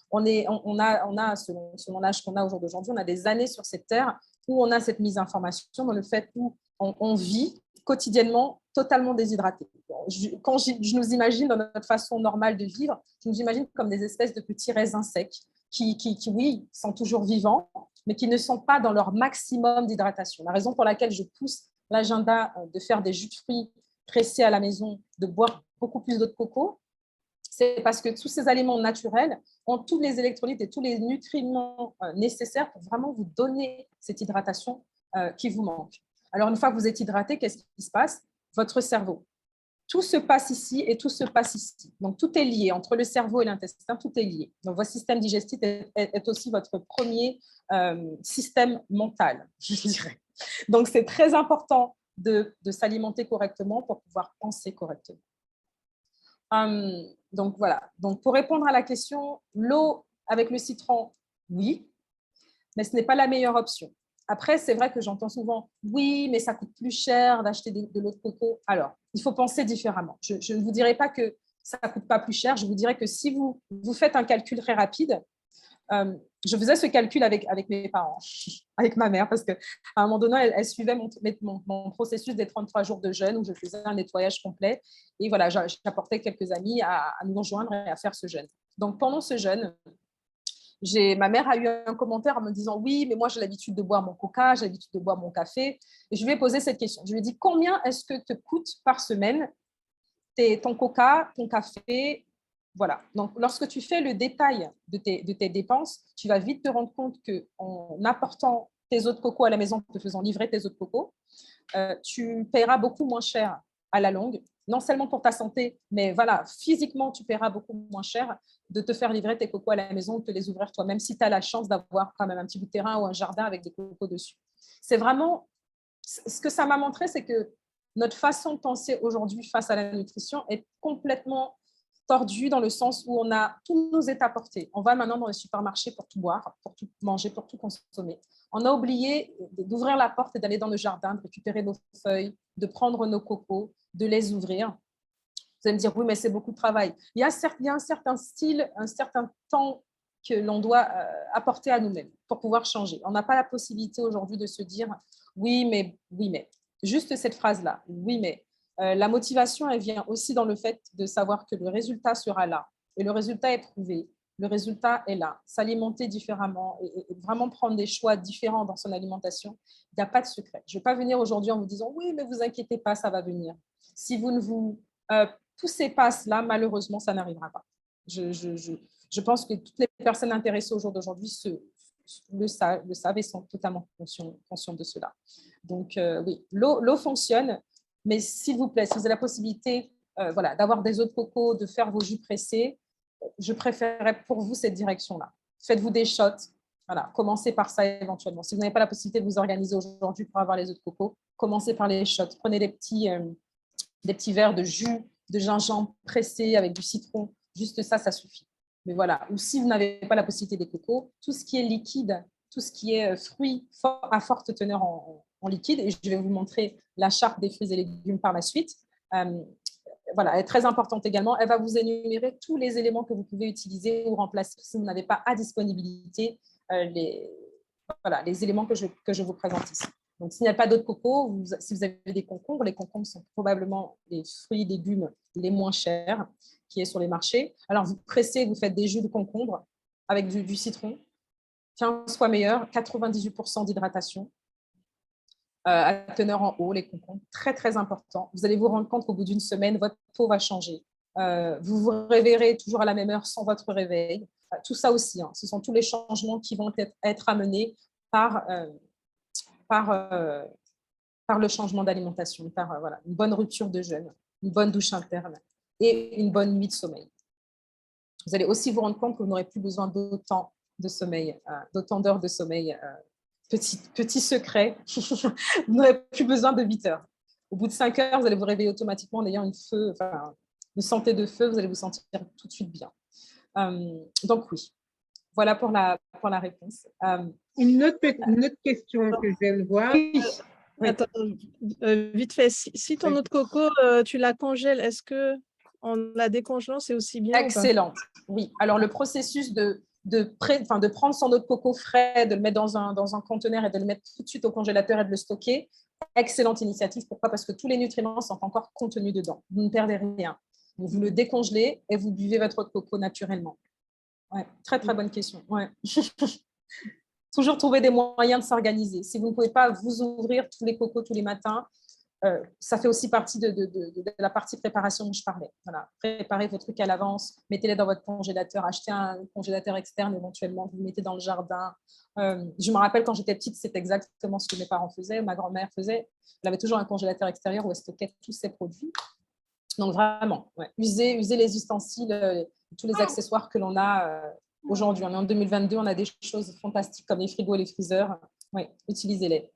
A: On a selon l'âge qu'on a au jour d'aujourd'hui, on a des années sur cette terre où on a cette mise en information dans le fait où on vit quotidiennement totalement déshydraté. Quand je nous imagine dans notre façon normale de vivre, je nous imagine comme des espèces de petits raisins secs qui oui, sont toujours vivants, mais qui ne sont pas dans leur maximum d'hydratation. La raison pour laquelle je pousse l'agenda de faire des jus de fruits pressés à la maison, de boire beaucoup plus d'eau de coco, c'est parce que tous ces aliments naturels ont tous les électrolytes et tous les nutriments nécessaires pour vraiment vous donner cette hydratation qui vous manque. Alors, une fois que vous êtes hydraté, qu'est-ce qui se passe ? Votre cerveau tout se passe ici et tout se passe ici. Donc, tout est lié entre le cerveau et l'intestin, tout est lié. Donc, votre système digestif est aussi votre premier système mental, je dirais. Donc, c'est très important de s'alimenter correctement pour pouvoir penser correctement. Donc, voilà. Donc, pour répondre à la question, l'eau avec le citron, oui, mais ce n'est pas la meilleure option. Après, c'est vrai que j'entends souvent, oui, mais ça coûte plus cher d'acheter de l'eau de coco. Alors, il faut penser différemment. Je ne vous dirai pas que ça ne coûte pas plus cher. Je vous dirais que si vous faites un calcul très rapide, je faisais ce calcul avec mes parents, avec ma mère, parce qu'à un moment donné, elle suivait mon processus des 33 jours de jeûne où je faisais un nettoyage complet. Et voilà, j'apportais quelques amis à nous rejoindre et à faire ce jeûne. Donc, pendant ce jeûne, ma mère a eu un commentaire en me disant « Oui, mais moi, j'ai l'habitude de boire mon coca, j'ai l'habitude de boire mon café. » Et je lui ai posé cette question. Je lui ai dit « Combien est-ce que te coûte par semaine ton coca, ton café ?» Voilà. Donc, lorsque tu fais le détail de tes dépenses, tu vas vite te rendre compte qu'en apportant tes eaux de coco à la maison, en te faisant livrer tes eaux de coco, tu paieras beaucoup moins cher à la longue, non seulement pour ta santé, mais voilà, physiquement, tu paieras beaucoup moins cher de te faire livrer tes cocos à la maison ou de te les ouvrir toi-même si tu as la chance d'avoir quand même un petit bout de terrain ou un jardin avec des cocos dessus. C'est vraiment, ce que ça m'a montré, c'est que notre façon de penser aujourd'hui face à la nutrition est complètement tordue dans le sens où on a tous nos états portés. On va maintenant dans les supermarchés pour tout boire, pour tout manger, pour tout consommer. On a oublié d'ouvrir la porte et d'aller dans le jardin, de récupérer nos feuilles, de prendre nos cocos, de les ouvrir. Vous allez me dire, oui, mais c'est beaucoup de travail. Il y a un certain style, un certain temps que l'on doit apporter à nous-mêmes pour pouvoir changer. On n'a pas la possibilité aujourd'hui de se dire, oui, mais. Juste cette phrase-là, oui, mais. La motivation, elle vient aussi dans le fait de savoir que le résultat sera là. Et le résultat est prouvé. Le résultat est là. S'alimenter différemment et vraiment prendre des choix différents dans son alimentation, il n'y a pas de secret. Je ne vais pas venir aujourd'hui en vous disant, oui, mais vous inquiétez pas, ça va venir. Si vous ne vous poussez pas cela, malheureusement, ça n'arrivera pas. Je pense que toutes les personnes intéressées au jour d'aujourd'hui le savent et sont totalement conscients de cela. Donc, oui, l'eau fonctionne. Mais s'il vous plaît, si vous avez la possibilité voilà, d'avoir des eaux de coco, de faire vos jus pressés, je préférerais pour vous cette direction-là. Faites-vous des shots. Voilà, commencez par ça éventuellement. Si vous n'avez pas la possibilité de vous organiser aujourd'hui pour avoir les eaux de coco, commencez par les shots. Prenez des petits verres de jus de gingembre pressé avec du citron. Juste ça, ça suffit. Mais voilà. Ou si vous n'avez pas la possibilité des cocos, tout ce qui est liquide, tout ce qui est fruits à forte teneur en liquide, et je vais vous montrer la charte des fruits et légumes par la suite. Voilà, elle est très importante également. Elle va vous énumérer tous les éléments que vous pouvez utiliser ou remplacer si vous n'avez pas à disponibilité les éléments que je vous présente ici. Donc, s'il n'y a pas d'eau de coco, si vous avez des concombres, les concombres sont probablement les fruits et légumes les moins chers qui est sur les marchés. Alors, vous pressez, vous faites des jus de concombre avec du citron, 15 fois meilleur, 98% d'hydratation. À teneur en eau, les concombres, très très important. Vous allez vous rendre compte qu'au bout d'une semaine, votre peau va changer. Vous vous réveillerez toujours à la même heure sans votre réveil. Tout ça aussi, ce sont tous les changements qui vont être amenés par le changement d'alimentation, par voilà, une bonne rupture de jeûne, une bonne douche interne et une bonne nuit de sommeil. Vous allez aussi vous rendre compte que vous n'aurez plus besoin d'autant de sommeil, d'autant d'heures de sommeil. Petit secret, vous n'aurez plus besoin de 8 heures. Au bout de 5 heures, vous allez vous réveiller automatiquement en ayant une santé de feu, vous allez vous sentir tout de suite bien. Donc oui, voilà pour la réponse.
C: Une autre question que je viens de voir.
A: Oui.
B: Attends, vite fait, si ton eau de coco, tu la congèles, est-ce qu'en la décongelant, c'est aussi bien?
A: Excellent. Oui, alors le processus de prendre son eau de coco frais, de le mettre dans un conteneur et de le mettre tout de suite au congélateur et de le stocker, excellente initiative. Pourquoi? Parce que tous les nutriments sont encore contenus dedans. Vous ne perdez rien. Vous le décongelez et vous buvez votre eau de coco naturellement. Ouais, très, très bonne question. Ouais. Toujours trouver des moyens de s'organiser. Si vous ne pouvez pas vous ouvrir tous les cocos tous les matins, ça fait aussi partie de la partie préparation dont je parlais. Voilà. Préparez vos trucs à l'avance, mettez-les dans votre congélateur, achetez un congélateur externe éventuellement, vous le mettez dans le jardin. Je me rappelle quand j'étais petite, c'est exactement ce que mes parents faisaient, ma grand-mère faisait. Elle avait toujours un congélateur extérieur où elle stockait tous ses produits. Donc, vraiment, ouais, user les ustensiles, tous les accessoires que l'on a aujourd'hui. On est en 2022, on a des choses fantastiques comme les frigos et les freezers. Oui, utilisez-les.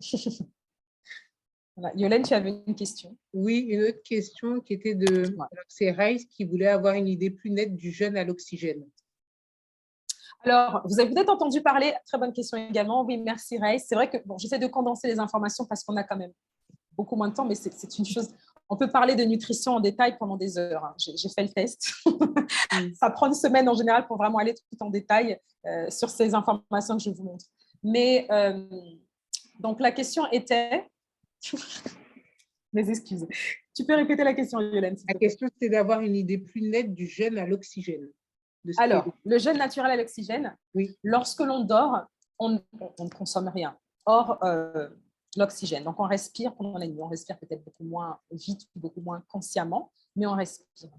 A: Voilà. Yolène, tu avais une question?
C: Oui, une autre question qui était de...
A: Ouais.
C: Alors, c'est Rice qui voulait avoir une idée plus nette du jeûne à l'oxygène.
A: Alors, vous avez peut-être entendu parler, très bonne question également. Oui, merci Ray. C'est vrai que bon, j'essaie de condenser les informations parce qu'on a quand même beaucoup moins de temps, mais c'est une chose. On peut parler de nutrition en détail pendant des heures. Hein. J'ai fait le test. Ça prend une semaine en général pour vraiment aller tout en détail sur ces informations que je vous montre. Mais donc, la question était. Mes excuses. Tu peux répéter la question, Yolène?
C: La question, c'était d'avoir une idée plus nette du jeûne à l'oxygène.
A: Alors, le jeûne naturel à l'oxygène,
C: oui.
A: Lorsque l'on dort, on ne consomme rien hors l'oxygène. Donc, on respire pendant la nuit. On respire peut-être beaucoup moins vite ou beaucoup moins consciemment, mais on respire.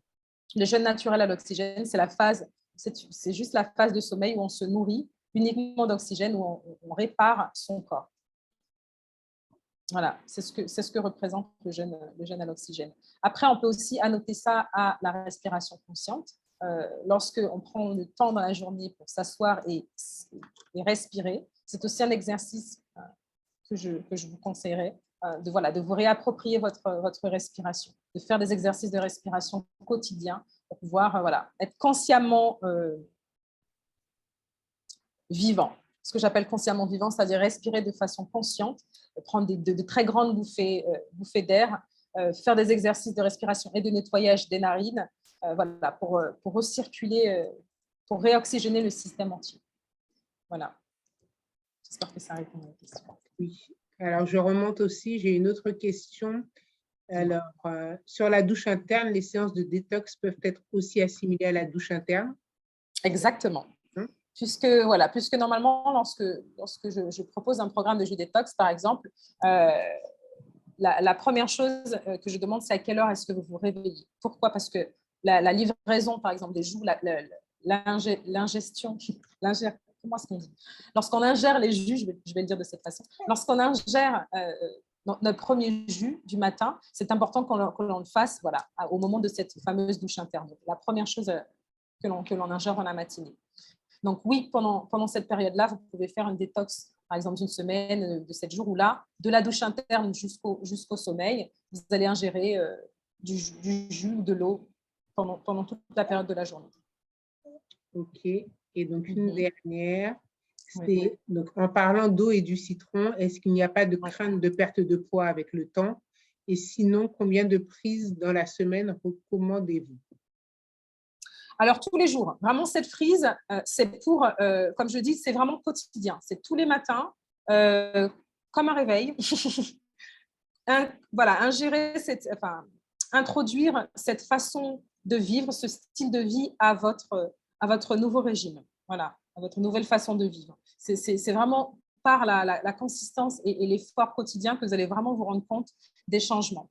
A: Le jeûne naturel à l'oxygène, c'est juste la phase de sommeil où on se nourrit uniquement d'oxygène, où on répare son corps. Voilà, c'est ce que représente le jeûne à l'oxygène. Après, on peut aussi annoter ça à la respiration consciente. Lorsqu'on prend le temps dans la journée pour s'asseoir et respirer, c'est aussi un exercice que je vous conseillerais de vous réapproprier votre respiration, de faire des exercices de respiration quotidiens pour pouvoir être consciemment vivant. Ce que j'appelle consciemment vivant, c'est-à-dire respirer de façon consciente, prendre de très grandes bouffées d'air, faire des exercices de respiration et de nettoyage des narines, pour recirculer, pour réoxygéner le système entier. Voilà. J'espère que ça répond à la question.
C: Oui. Alors, je remonte aussi, j'ai une autre question. Alors, sur la douche interne, les séances de détox peuvent être aussi assimilées à la douche interne?
A: Exactement. Puisque normalement, lorsque je propose un programme de jus détox, par exemple, la première chose que je demande, c'est à quelle heure est-ce que vous vous réveillez. Pourquoi? Parce que la livraison, par exemple, des jus, l'ingestion, comment est-ce qu'on dit? Lorsqu'on ingère les jus, je vais le dire de cette façon, lorsqu'on ingère notre premier jus du matin, c'est important qu'on le fasse au moment de cette fameuse douche interne. Donc, la première chose que l'on ingère dans la matinée. Donc oui, pendant cette période-là, vous pouvez faire une détox, par exemple d'une semaine, de 7 jours, où là, de la douche interne jusqu'au sommeil, vous allez ingérer du jus ou de l'eau pendant toute la période de la journée.
C: Ok. Et donc, une dernière, c'est donc, en parlant d'eau et du citron, est-ce qu'il n'y a pas de crainte de perte de poids avec le temps? Et sinon, combien de prises dans la semaine recommandez-vous?
A: Alors, tous les jours. Vraiment, cette frise, c'est pour, comme je dis, c'est vraiment quotidien. C'est tous les matins, comme un réveil. Introduire cette façon de vivre, ce style de vie à votre nouveau régime. Voilà, à votre nouvelle façon de vivre. C'est vraiment par la consistance et l'effort quotidien que vous allez vraiment vous rendre compte des changements.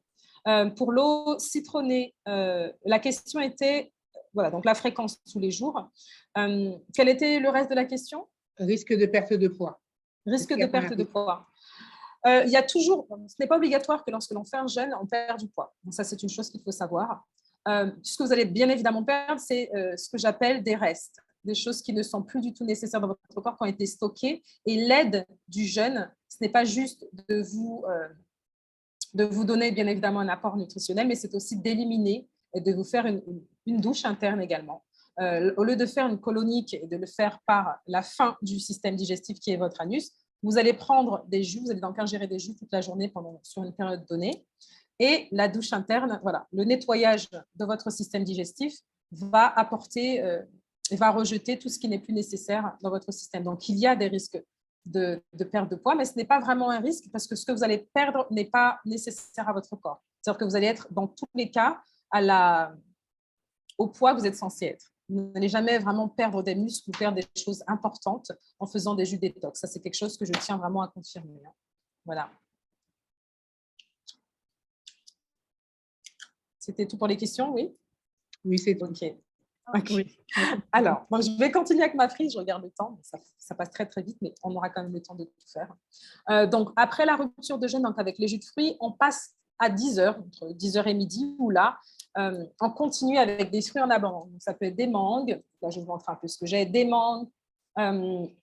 A: Pour l'eau citronnée, la question était... Voilà, donc la fréquence tous les jours. Quel était le reste de la question?
C: Risque de perte de poids.
A: Risque de perte de poids. Il y a toujours, ce n'est pas obligatoire que lorsque l'on fait un jeûne, on perd du poids. Donc ça, c'est une chose qu'il faut savoir. Ce que vous allez bien évidemment perdre, c'est ce que j'appelle des restes, des choses qui ne sont plus du tout nécessaires dans votre corps, qui ont été stockées. Et l'aide du jeûne, ce n'est pas juste de vous donner bien évidemment un apport nutritionnel, mais c'est aussi d'éliminer et de vous faire une douche interne également. Au lieu de faire une colonique et de le faire par la fin du système digestif qui est votre anus, vous allez prendre des jus, vous allez donc ingérer des jus toute la journée sur une période donnée. Et la douche interne, le nettoyage de votre système digestif va apporter et va rejeter tout ce qui n'est plus nécessaire dans votre système. Donc, il y a des risques de perte de poids, mais ce n'est pas vraiment un risque parce que ce que vous allez perdre n'est pas nécessaire à votre corps. C'est-à-dire que vous allez être dans tous les cas au poids que vous êtes censé être. Vous n'allez jamais vraiment perdre des muscles ou perdre des choses importantes en faisant des jus détox. Ça, c'est quelque chose que je tiens vraiment à confirmer. Voilà. C'était tout pour les questions, oui?
C: Oui, c'est tout.
A: OK. Oui. Alors, donc, je vais continuer avec ma frise. Je regarde le temps. Ça passe très, très vite, mais on aura quand même le temps de tout faire. Donc, après la rupture de jeûne, donc avec les jus de fruits, on passe à 10h, entre 10h et midi, où là, en continu avec des fruits en abondance. Donc, ça peut être des mangues, là je vous montre un peu ce que j'ai, des mangues,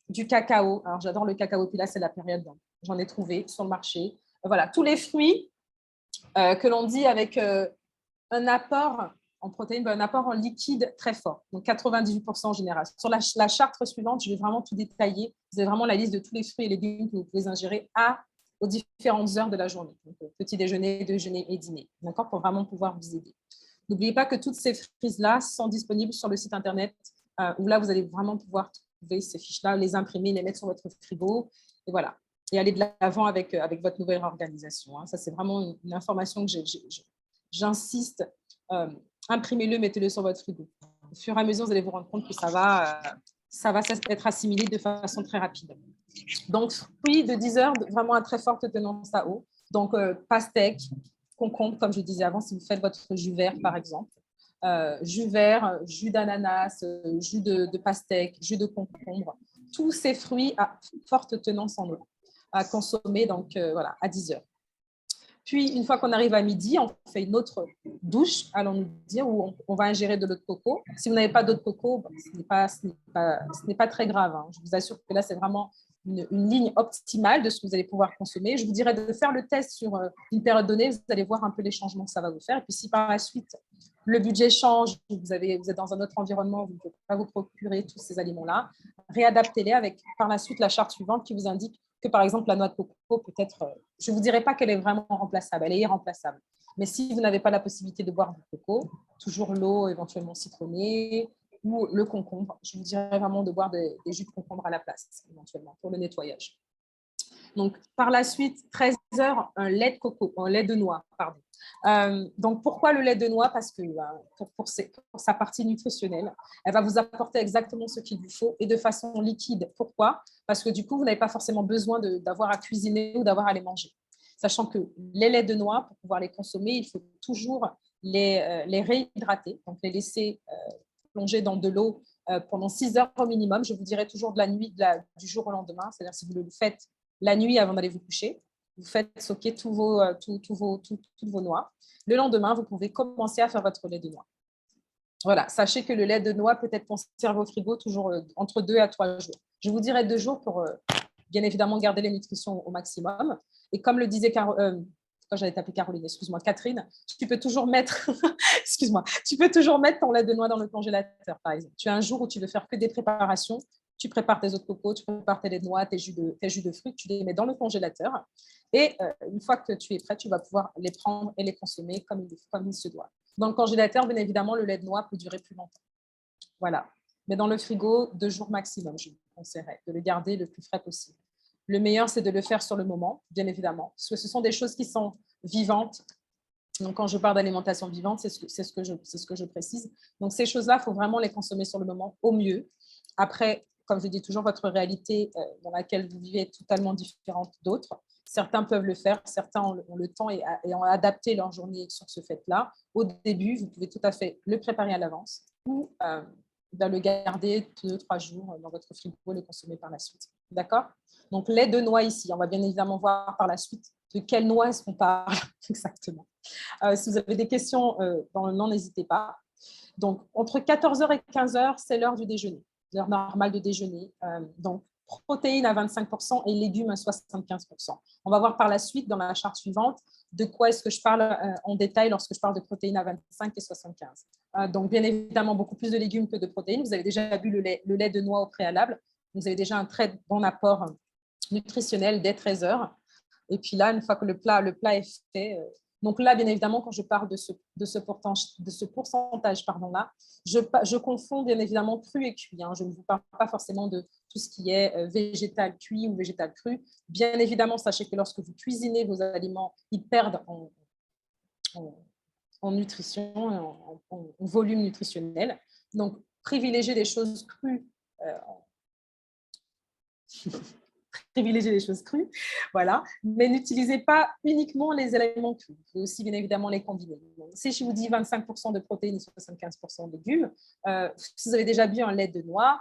A: du cacao. Alors j'adore le cacao, puis là c'est la période, j'en ai trouvé sur le marché. Voilà, tous les fruits que l'on dit avec un apport en protéines, un apport en liquide très fort, donc 98% en général. Sur la charte suivante, je vais vraiment tout détailler. Vous avez vraiment la liste de tous les fruits et légumes que vous pouvez ingérer aux différentes heures de la journée, donc petit déjeuner, déjeuner et dîner, d'accord, pour vraiment pouvoir vous aider. N'oubliez pas que toutes ces frises-là sont disponibles sur le site internet où là, vous allez vraiment pouvoir trouver ces fiches-là, les imprimer, les mettre sur votre frigo, et voilà, et aller de l'avant avec votre nouvelle organisation. Hein. Ça, c'est vraiment une information que j'insiste. Imprimez-le, mettez-le sur votre frigo. Au fur et à mesure, vous allez vous rendre compte que ça va être assimilé de façon très rapide. Donc, fruits de 10 heures, vraiment à très forte tenance à eau. Donc, pastèque, concombre, comme je disais avant, si vous faites votre jus vert, par exemple. Jus vert, jus d'ananas, jus de pastèque, jus de concombre. Tous ces fruits à forte tenance en eau à consommer donc, voilà, à 10 heures. Puis, une fois qu'on arrive à midi, on fait une autre douche, allons-nous dire, où on va ingérer de l'eau de coco. Si vous n'avez pas d'eau de coco, ce n'est pas très grave. Hein. Je vous assure que là, c'est vraiment une ligne optimale de ce que vous allez pouvoir consommer. Je vous dirais de faire le test sur une période donnée. Vous allez voir un peu les changements que ça va vous faire. Et puis, si par la suite, le budget change, vous êtes dans un autre environnement, vous ne pouvez pas vous procurer tous ces aliments-là, réadaptez-les avec, par la suite, la charte suivante qui vous indique que, par exemple, la noix de coco, peut-être, je ne vous dirai pas qu'elle est vraiment remplaçable, elle est irremplaçable. Mais si vous n'avez pas la possibilité de boire du coco, toujours l'eau éventuellement citronnée ou le concombre, je vous dirais vraiment de boire des jus de concombre à la place, éventuellement, pour le nettoyage. Donc, par la suite, 13 heures, un lait de coco, un lait de noix, pardon. Donc, pourquoi le lait de noix? Parce que pour sa partie nutritionnelle, elle va vous apporter exactement ce qu'il vous faut et de façon liquide. Pourquoi? Parce que du coup, vous n'avez pas forcément besoin d'avoir à cuisiner ou d'avoir à les manger. Sachant que les laits de noix, pour pouvoir les consommer, il faut toujours les réhydrater, donc les laisser plonger dans de l'eau pendant 6 heures au minimum. Je vous dirais toujours de la nuit, du jour au lendemain, c'est-à-dire si vous le faites la nuit avant d'aller vous coucher, vous faites socker toutes vos noix. Le lendemain, vous pouvez commencer à faire votre lait de noix. Voilà, sachez que le lait de noix peut être conservé au frigo toujours entre 2 à 3 jours. Je vous dirais 2 jours pour bien évidemment garder les nutritions au maximum. Et comme le disait quand j'allais t'appeler Caroline, excuse-moi, Catherine, tu peux toujours mettre tu peux toujours mettre ton lait de noix dans le congélateur, par exemple. Tu as un jour où tu veux faire que des préparations, tu prépares tes eaux de coco, tu prépares tes laits de noix, tes jus de fruits, tu les mets dans le congélateur. Et une fois que tu es prêt, tu vas pouvoir les prendre et les consommer comme il se doit. Dans le congélateur, bien évidemment, le lait de noix peut durer plus longtemps. Voilà. Mais dans le frigo, 2 jours maximum, je vous conseillerais de le garder le plus frais possible. Le meilleur, c'est de le faire sur le moment, bien évidemment, parce que ce sont des choses qui sont vivantes. Donc, quand je parle d'alimentation vivante, c'est ce que je précise. Donc, ces choses-là, il faut vraiment les consommer sur le moment, au mieux. Après, comme je dis toujours, votre réalité dans laquelle vous vivez est totalement différente d'autres. Certains peuvent le faire, certains ont le temps et ont adapté leur journée sur ce fait-là. Au début, vous pouvez tout à fait le préparer à l'avance ou le garder 2-3 jours dans votre frigo et le consommer par la suite. D'accord? Donc, lait de noix ici. On va bien évidemment voir par la suite de quelle noix est-ce qu'on parle exactement. Si vous avez des questions dans le nom, n'hésitez pas. Donc, entre 14h et 15h, c'est l'heure du déjeuner, l'heure normale de déjeuner. Donc, protéines à 25% et légumes à 75%. On va voir par la suite, dans la charte suivante, de quoi est-ce que je parle en détail lorsque je parle de protéines à 25 et 75. Donc, bien évidemment, beaucoup plus de légumes que de protéines. Vous avez déjà vu le lait de noix au préalable. Vous avez déjà un très bon apport nutritionnel dès 13 heures. Et puis là, une fois que le plat est fait, donc là, bien évidemment, quand je parle de ce pourcentage, là, je confonds bien évidemment cru et cuit. Hein. Je ne vous parle pas forcément de tout ce qui est végétal cuit ou végétal cru. Bien évidemment, sachez que lorsque vous cuisinez vos aliments, ils perdent en nutrition, en volume nutritionnel. Donc, privilégiez les choses crues. Privilégier les choses crues, voilà, mais n'utilisez pas uniquement les éléments crus. Vous pouvez aussi bien évidemment les combiner. Donc, si je vous dis 25% de protéines et 75% de légumes, si vous avez déjà bu un lait de noix,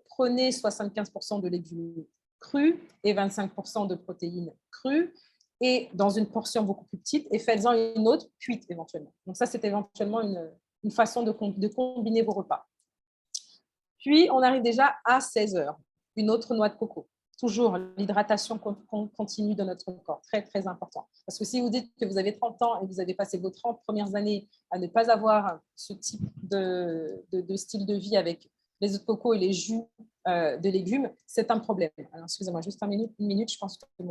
A: prenez 75% de légumes crus et 25% de protéines crues et dans une portion beaucoup plus petite et faites-en une autre cuite éventuellement. Donc ça, c'est éventuellement une façon de combiner vos repas. Puis, on arrive déjà à 16 heures, une autre noix de coco. Toujours l'hydratation continue de notre corps, très, très important. Parce que si vous dites que vous avez 30 ans et vous avez passé vos 30 premières années à ne pas avoir ce type de style de vie avec les œufs de coco et les jus de légumes, c'est un problème. Alors, excusez-moi, juste une minute, je pense que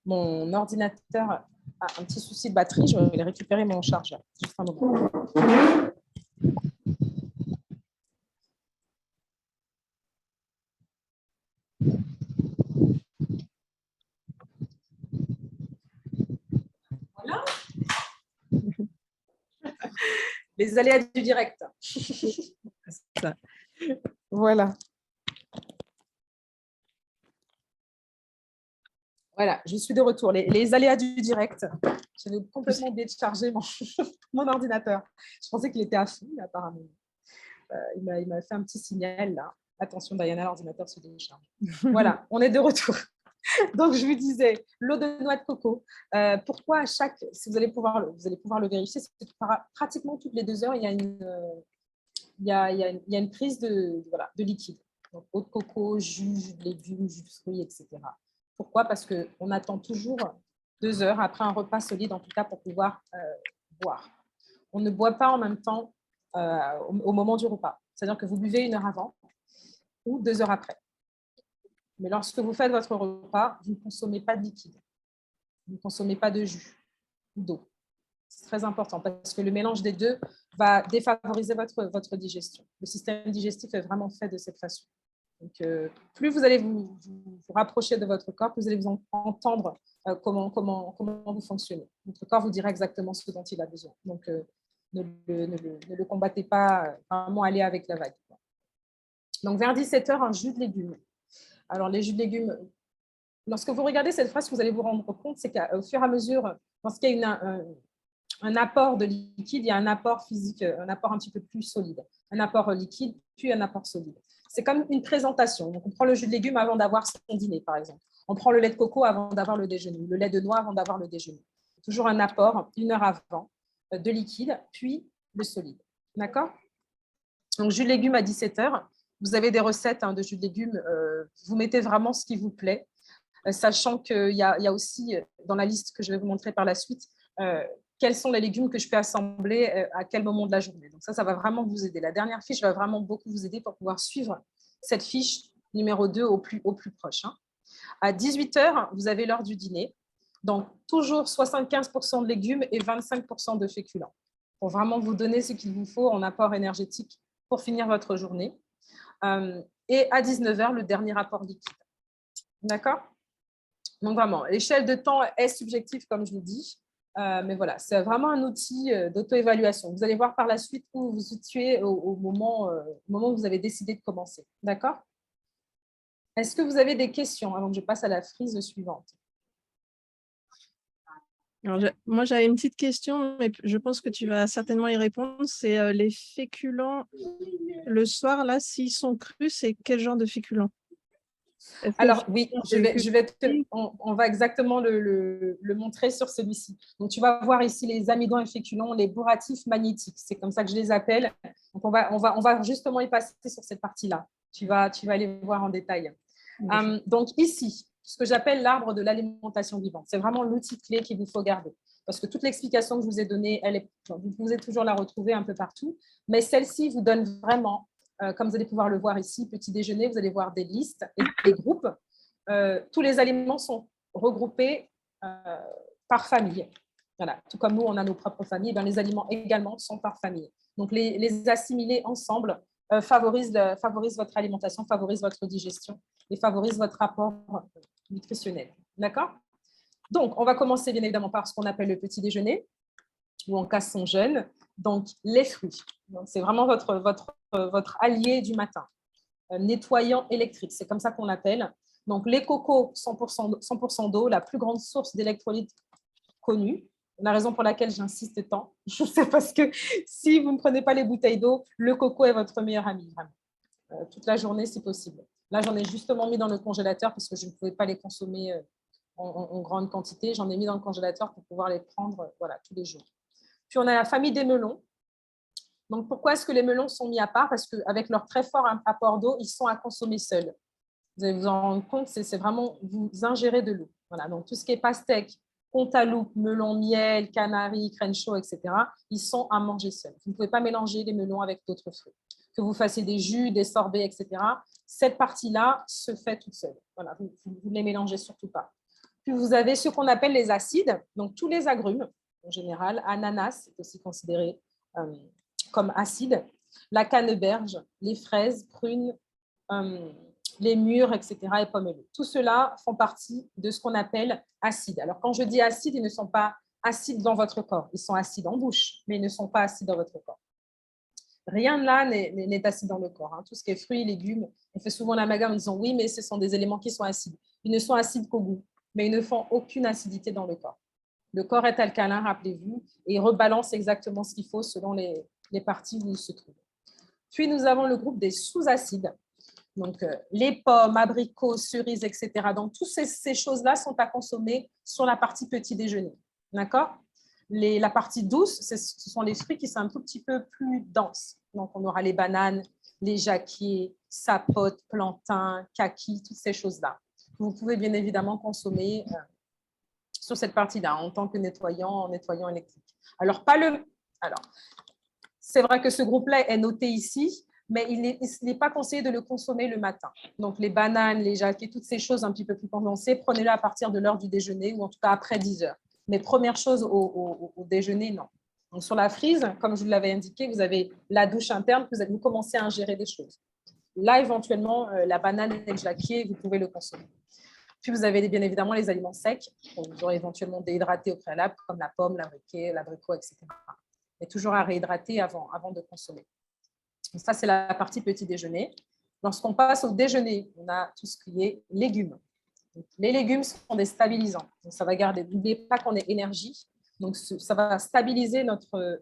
A: mon ordinateur a un petit souci de batterie. Je vais récupérer mon chargeur. Juste un moment. Voilà. Les aléas du direct.
B: Ça.
A: Voilà. Voilà, je suis de retour. Les aléas du direct. J'avais complètement oublié de charger mon ordinateur. Je pensais qu'il était à fond, mais apparemment. Il m'a fait un petit signal là. Attention, Diana, l'ordinateur se décharge. Voilà, on est de retour. Donc, je vous disais, l'eau de noix de coco. Pourquoi à chaque, si vous allez pouvoir le vérifier, c'est que pratiquement toutes les 2 heures, il y a une prise de liquide. Donc, eau de coco, jus de légumes, jus de fruits, etc. Pourquoi? Parce qu'on attend toujours 2 heures après un repas solide, en tout cas, pour pouvoir boire. On ne boit pas en même temps au moment du repas. C'est-à-dire que vous buvez 1 heure avant ou 2 heures après. Mais lorsque vous faites votre repas, vous ne consommez pas de liquide. Vous ne consommez pas de jus ou d'eau. C'est très important parce que le mélange des deux va défavoriser votre digestion. Le système digestif est vraiment fait de cette façon. Donc, plus vous allez vous rapprocher de votre corps, plus vous allez vous entendre comment vous fonctionnez. Votre corps vous dira exactement ce dont il a besoin. Donc, ne le combattez pas, vraiment aller avec la vague. Donc, vers 17 heures, un jus de légumes. Alors, les jus de légumes, lorsque vous regardez cette phrase, vous allez vous rendre compte, c'est qu'au fur et à mesure, lorsqu'il y a un apport de liquide, il y a un apport physique, un apport un petit peu plus solide. Un apport liquide, puis un apport solide. C'est comme une présentation. Donc, on prend le jus de légumes avant d'avoir son dîner, par exemple. On prend le lait de coco avant d'avoir le déjeuner, le lait de noix avant d'avoir le déjeuner. Toujours un apport 1 heure avant de liquide, puis le solide. D'accord? Donc, jus de légumes à 17 heures. Vous avez des recettes de jus de légumes. Vous mettez vraiment ce qui vous plaît, sachant qu'il y a aussi, dans la liste que je vais vous montrer par la suite, quels sont les légumes que je peux assembler à quel moment de la journée. Donc ça va vraiment vous aider. La dernière fiche va vraiment beaucoup vous aider pour pouvoir suivre cette fiche numéro 2 au plus proche. À 18 heures, vous avez l'heure du dîner. Donc, toujours 75% de légumes et 25% de féculents pour vraiment vous donner ce qu'il vous faut en apport énergétique pour finir votre journée. Et à 19 heures, le dernier apport liquide. D'accord? Donc, vraiment, l'échelle de temps est subjective, comme je l'ai dit. Mais voilà, c'est vraiment un outil d'auto-évaluation. Vous allez voir par la suite où vous vous situez au moment où vous avez décidé de commencer. D'accord? Est-ce que vous avez des questions avant que je passe à la frise suivante?
B: Alors, moi, j'avais une petite question, mais je pense que tu vas certainement y répondre. C'est les féculents le soir, là, s'ils sont crus, c'est quel genre de féculents?
A: Alors oui, on va exactement le montrer sur celui-ci. Donc tu vas voir ici les amidons et féculents, les bourratifs magnétiques. C'est comme ça que je les appelle. Donc on va justement y passer sur cette partie-là. Tu vas aller voir en détail. Donc ici, ce que j'appelle l'arbre de l'alimentation vivante. C'est vraiment l'outil clé qu'il vous faut garder. Parce que toute l'explication que je vous ai donnée, vous pouvez toujours la retrouver un peu partout. Mais celle-ci vous donne vraiment, comme vous allez pouvoir le voir ici, petit déjeuner, vous allez voir des listes et des groupes. Tous les aliments sont regroupés par famille. Voilà. Tout comme nous, on a nos propres familles, ben, les aliments également sont par famille. Donc, les assimiler ensemble favorise votre alimentation, favorise votre digestion et favorise votre rapport nutritionnel. D'accord? Donc, on va commencer bien évidemment par ce qu'on appelle le petit déjeuner, ou en cas son jeûne. Donc, les fruits. C'est vraiment votre allié du matin. Nettoyant électrique, c'est comme ça qu'on l'appelle. Donc, les cocos, 100% d'eau, la plus grande source d'électrolytes connue. La raison pour laquelle j'insiste tant, c'est parce que si vous ne prenez pas les bouteilles d'eau, le coco est votre meilleur ami, vraiment. Toute la journée, si possible. Là, j'en ai justement mis dans le congélateur parce que je ne pouvais pas les consommer en grande quantité. J'en ai mis dans le congélateur pour pouvoir les prendre voilà, tous les jours. Puis, on a la famille des melons. Donc, pourquoi est-ce que les melons sont mis à part? Parce qu'avec leur très fort apport d'eau, ils sont à consommer seuls. Vous allez vous en rendre compte, c'est vraiment vous ingérez de l'eau. Voilà, donc tout ce qui est pastèque, cantaloupe, melon, miel, canari, crenshaw, etc., ils sont à manger seuls. Vous ne pouvez pas mélanger les melons avec d'autres fruits. Que vous fassiez des jus, des sorbets, etc., cette partie-là se fait toute seule. Voilà, vous ne les mélangez surtout pas. Puis vous avez ce qu'on appelle les acides, donc tous les agrumes en général. Ananas est aussi considéré comme acide. La canneberge, les fraises, prunes, les mûres, etc. et pomelo. Tout cela font partie de ce qu'on appelle acide. Alors, quand je dis acide, ils ne sont pas acides dans votre corps. Ils sont acides en bouche, mais ils ne sont pas acides dans votre corps. Rien de là n'est acide dans le corps. Hein. Tout ce qui est fruits, légumes, on fait souvent l'amalgame en disant oui, mais ce sont des éléments qui sont acides. Ils ne sont acides qu'au goût, mais ils ne font aucune acidité dans le corps. Le corps est alcalin, rappelez-vous, et il rebalance exactement ce qu'il faut selon les parties où il se trouve. Puis, nous avons le groupe des sous-acides. Donc, les pommes, abricots, cerises, etc. Donc, toutes ces choses-là sont à consommer sur la partie petit déjeuner. D'accord? La partie douce, ce sont les fruits qui sont un tout petit peu plus denses. Donc, on aura les bananes, les jacquiers, sapotes, plantains, kakis, toutes ces choses-là. Vous pouvez bien évidemment consommer sur cette partie-là en tant que nettoyant électrique. Alors, c'est vrai que ce groupe-là est noté ici, mais il n'est pas conseillé de le consommer le matin. Donc, les bananes, les jacquiers, toutes ces choses un petit peu plus condensées, prenez-les à partir de l'heure du déjeuner ou en tout cas après 10 heures. Mais première chose au déjeuner, non. Donc, sur la frise, comme je vous l'avais indiqué, vous avez la douche interne, vous commencez à ingérer des choses. Là, éventuellement, la banane et le jacquier, vous pouvez le consommer. Puis, vous avez bien évidemment les aliments secs, que vous aurez éventuellement déhydratés au préalable, comme la pomme, l'abricot, etc. Mais toujours à réhydrater avant de consommer. Donc ça, c'est la partie petit déjeuner. Lorsqu'on passe au déjeuner, on a tout ce qui est légumes. Donc, les légumes sont des stabilisants. Donc, ça va garder, n'oubliez pas qu'on est énergie. Donc, ça va stabiliser notre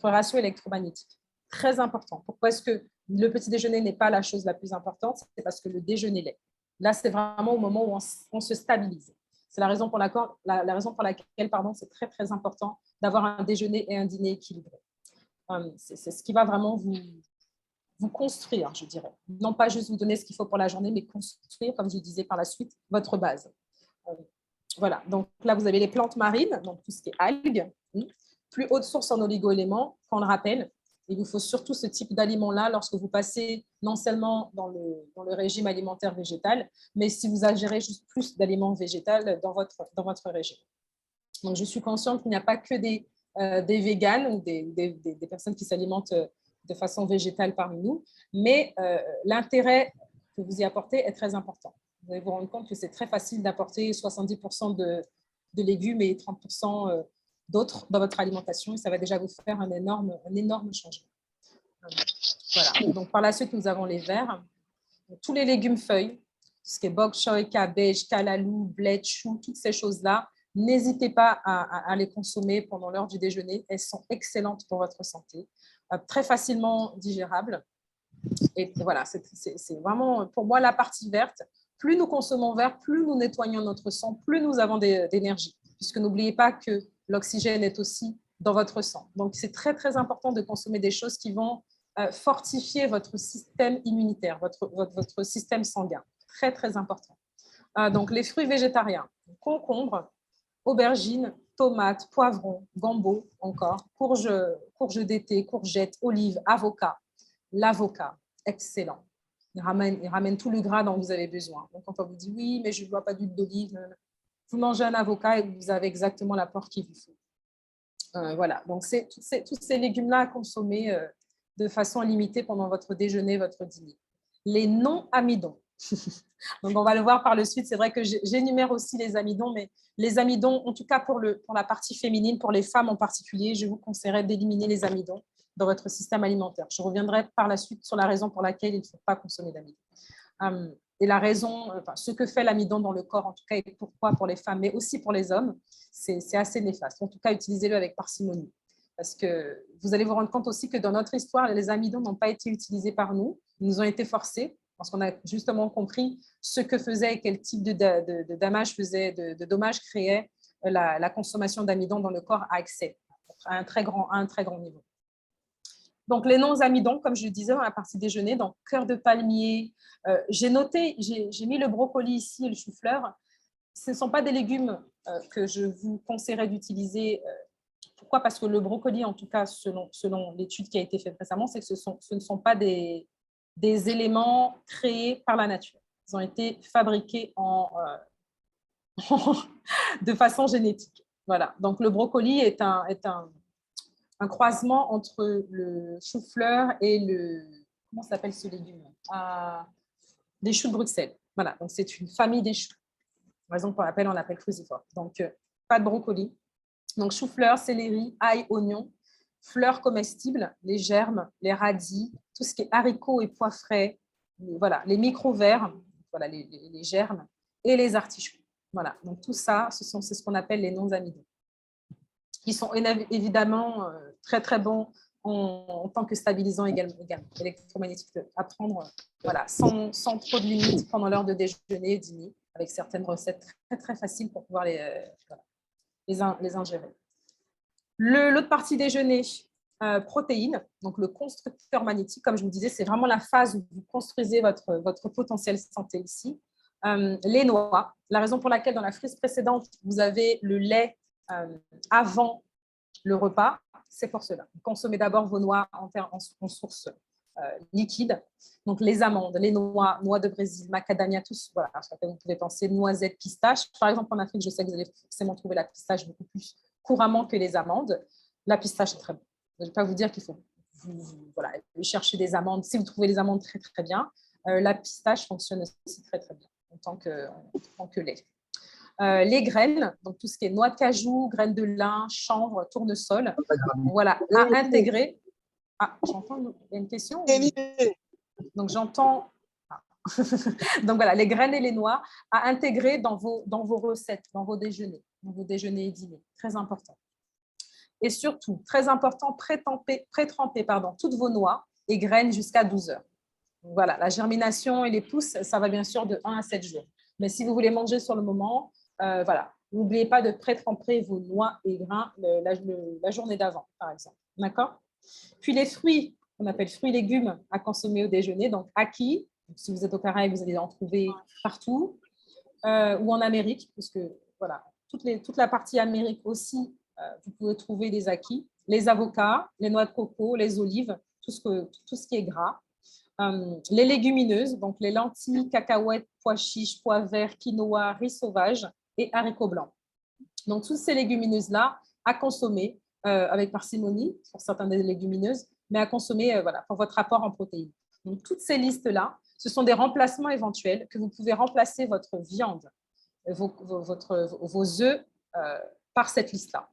A: ratio électromagnétique. Très important. Pourquoi est-ce que le petit déjeuner n'est pas la chose la plus importante? C'est parce que le déjeuner l'est. Là, c'est vraiment au moment où on se stabilise. C'est la raison pour laquelle c'est très, très important d'avoir un déjeuner et un dîner équilibré. C'est ce qui va vraiment vous construire, je dirais. Non pas juste vous donner ce qu'il faut pour la journée, mais construire, comme je disais par la suite, votre base. Voilà, donc là, vous avez les plantes marines, donc tout ce qui est algues, plus haute source en oligo-éléments, qu'on le rappelle. Il vous faut surtout ce type d'aliment-là lorsque vous passez non seulement dans le régime alimentaire végétal, mais si vous ingérez juste plus d'aliments végétaux dans votre régime. Donc, je suis consciente qu'il n'y a pas que des véganes ou des personnes qui s'alimentent de façon végétale parmi nous, mais l'intérêt que vous y apportez est très important. Vous allez vous rendre compte que c'est très facile d'apporter 70% de légumes et 30% d'autres dans votre alimentation, et ça va déjà vous faire un énorme changement. Voilà. Donc, par la suite, nous avons les verts. Donc, tous les légumes feuilles, ce qui est bok choy, cabbage, kalalou, bled, chou, toutes ces choses-là, n'hésitez pas à les consommer pendant l'heure du déjeuner. Elles sont excellentes pour votre santé, très facilement digérables. Et voilà, c'est vraiment pour moi la partie verte. Plus nous consommons vert, plus nous nettoyons notre sang, plus nous avons d'énergie. Puisque n'oubliez pas que l'oxygène est aussi dans votre sang. Donc, c'est très, très important de consommer des choses qui vont fortifier votre système immunitaire, votre système sanguin. Très, très important. Donc, les fruits végétariens, concombre, aubergines, tomates, poivrons, gambos encore, courge d'été, courgettes, olives, avocat. L'avocat, excellent. Il ramène tout le gras dont vous avez besoin. Donc, quand on vous dit « oui, mais je ne bois pas d'huile d'olive », vous mangez un avocat et vous avez exactement l'apport qu'il vous faut. Voilà, donc c'est tous ces légumes-là à consommer de façon limitée pendant votre déjeuner, votre dîner. Les non-amidons. Donc, on va le voir par le suite. C'est vrai que j'énumère aussi les amidons, mais les amidons, en tout cas pour la partie féminine, pour les femmes en particulier, je vous conseillerais d'éliminer les amidons dans votre système alimentaire. Je reviendrai par la suite sur la raison pour laquelle il ne faut pas consommer d'amidon. Et la raison, ce que fait l'amidon dans le corps, en tout cas, et pourquoi pour les femmes, mais aussi pour les hommes, c'est assez néfaste. En tout cas, utilisez-le avec parcimonie. Parce que vous allez vous rendre compte aussi que dans notre histoire, les amidons n'ont pas été utilisés par nous. Ils nous ont été forcés parce qu'on a justement compris ce que faisait et quel type de dommages faisait, de dommages créait la consommation d'amidon dans le corps à excès, à un très grand niveau. Donc, les non-amidons, comme je le disais dans la partie déjeuner, donc cœur de palmier. J'ai mis le brocoli ici et le chou-fleur. Ce ne sont pas des légumes que je vous conseillerais d'utiliser. Pourquoi? Parce que le brocoli, en tout cas, selon l'étude qui a été faite récemment, c'est que ce ne sont pas des éléments créés par la nature. Ils ont été fabriqués de façon génétique. Voilà. Donc, le brocoli est un croisement entre le chou-fleur et comment s'appelle ce légume? Des choux de Bruxelles. Voilà, donc c'est une famille des choux. Raison pour laquelle on l'appelle cruciforme. Donc, pas de brocoli. Donc, chou-fleur, céleri, ail, oignon, fleurs comestibles, les germes, les radis, tout ce qui est haricots et pois frais, voilà, les micro-vers, voilà, les germes, et les artichauts. Voilà, donc tout ça, c'est ce qu'on appelle les non-amidons, qui sont évidemment très, très bons en tant que stabilisants également électromagnétiques à prendre, voilà, sans trop de limites pendant l'heure de déjeuner et dîner, avec certaines recettes très, très faciles pour pouvoir les ingérer. L'autre partie déjeuner, protéines, donc le constructeur magnétique, comme je vous disais, c'est vraiment la phase où vous construisez votre potentiel santé ici. Les noix, la raison pour laquelle dans la frise précédente, vous avez le lait avant le repas, c'est pour cela. Consommez d'abord vos noix en source liquide. Donc, les amandes, les noix de Brésil, macadamia, tous, voilà, vous pouvez penser noisettes, pistaches. Par exemple, en Afrique, je sais que vous allez forcément trouver la pistache beaucoup plus couramment que les amandes. La pistache est très bonne. Je ne vais pas vous dire qu'il faut aller chercher des amandes. Si vous trouvez les amandes, très, très bien. La pistache fonctionne aussi très, très bien en tant que lait. Les graines, donc tout ce qui est noix de cajou, graines de lin, chanvre, tournesol, voilà, à intégrer. Ah, j'entends, il y a une question. Donc, j'entends. Ah. Donc, voilà, les graines et les noix à intégrer dans vos recettes, dans vos déjeuners et dîners. Très important. Et surtout, très important, pré-tremper toutes vos noix et graines jusqu'à 12 heures. Donc, voilà, la germination et les pousses, ça va bien sûr de 1 à 7 jours. Mais si vous voulez manger sur le moment, voilà, n'oubliez pas de pré-tremper vos noix et grains la journée d'avant, par exemple. D'accord? Puis les fruits, qu'on appelle fruits et légumes à consommer au déjeuner, donc acquis. Si vous êtes au Caraïbes, vous allez en trouver partout, ou en Amérique, parce que voilà, toute la partie Amérique aussi, vous pouvez trouver des acquis. Les avocats, les noix de coco, les olives, tout ce qui est gras. Les légumineuses, donc les lentilles, cacahuètes, pois chiches, pois verts, quinoa, riz sauvage et haricots blancs. Donc, toutes ces légumineuses-là à consommer avec parcimonie pour certaines des légumineuses, mais à consommer voilà, pour votre apport en protéines. Donc, toutes ces listes-là, ce sont des remplacements éventuels que vous pouvez remplacer votre viande, vos œufs par cette liste-là.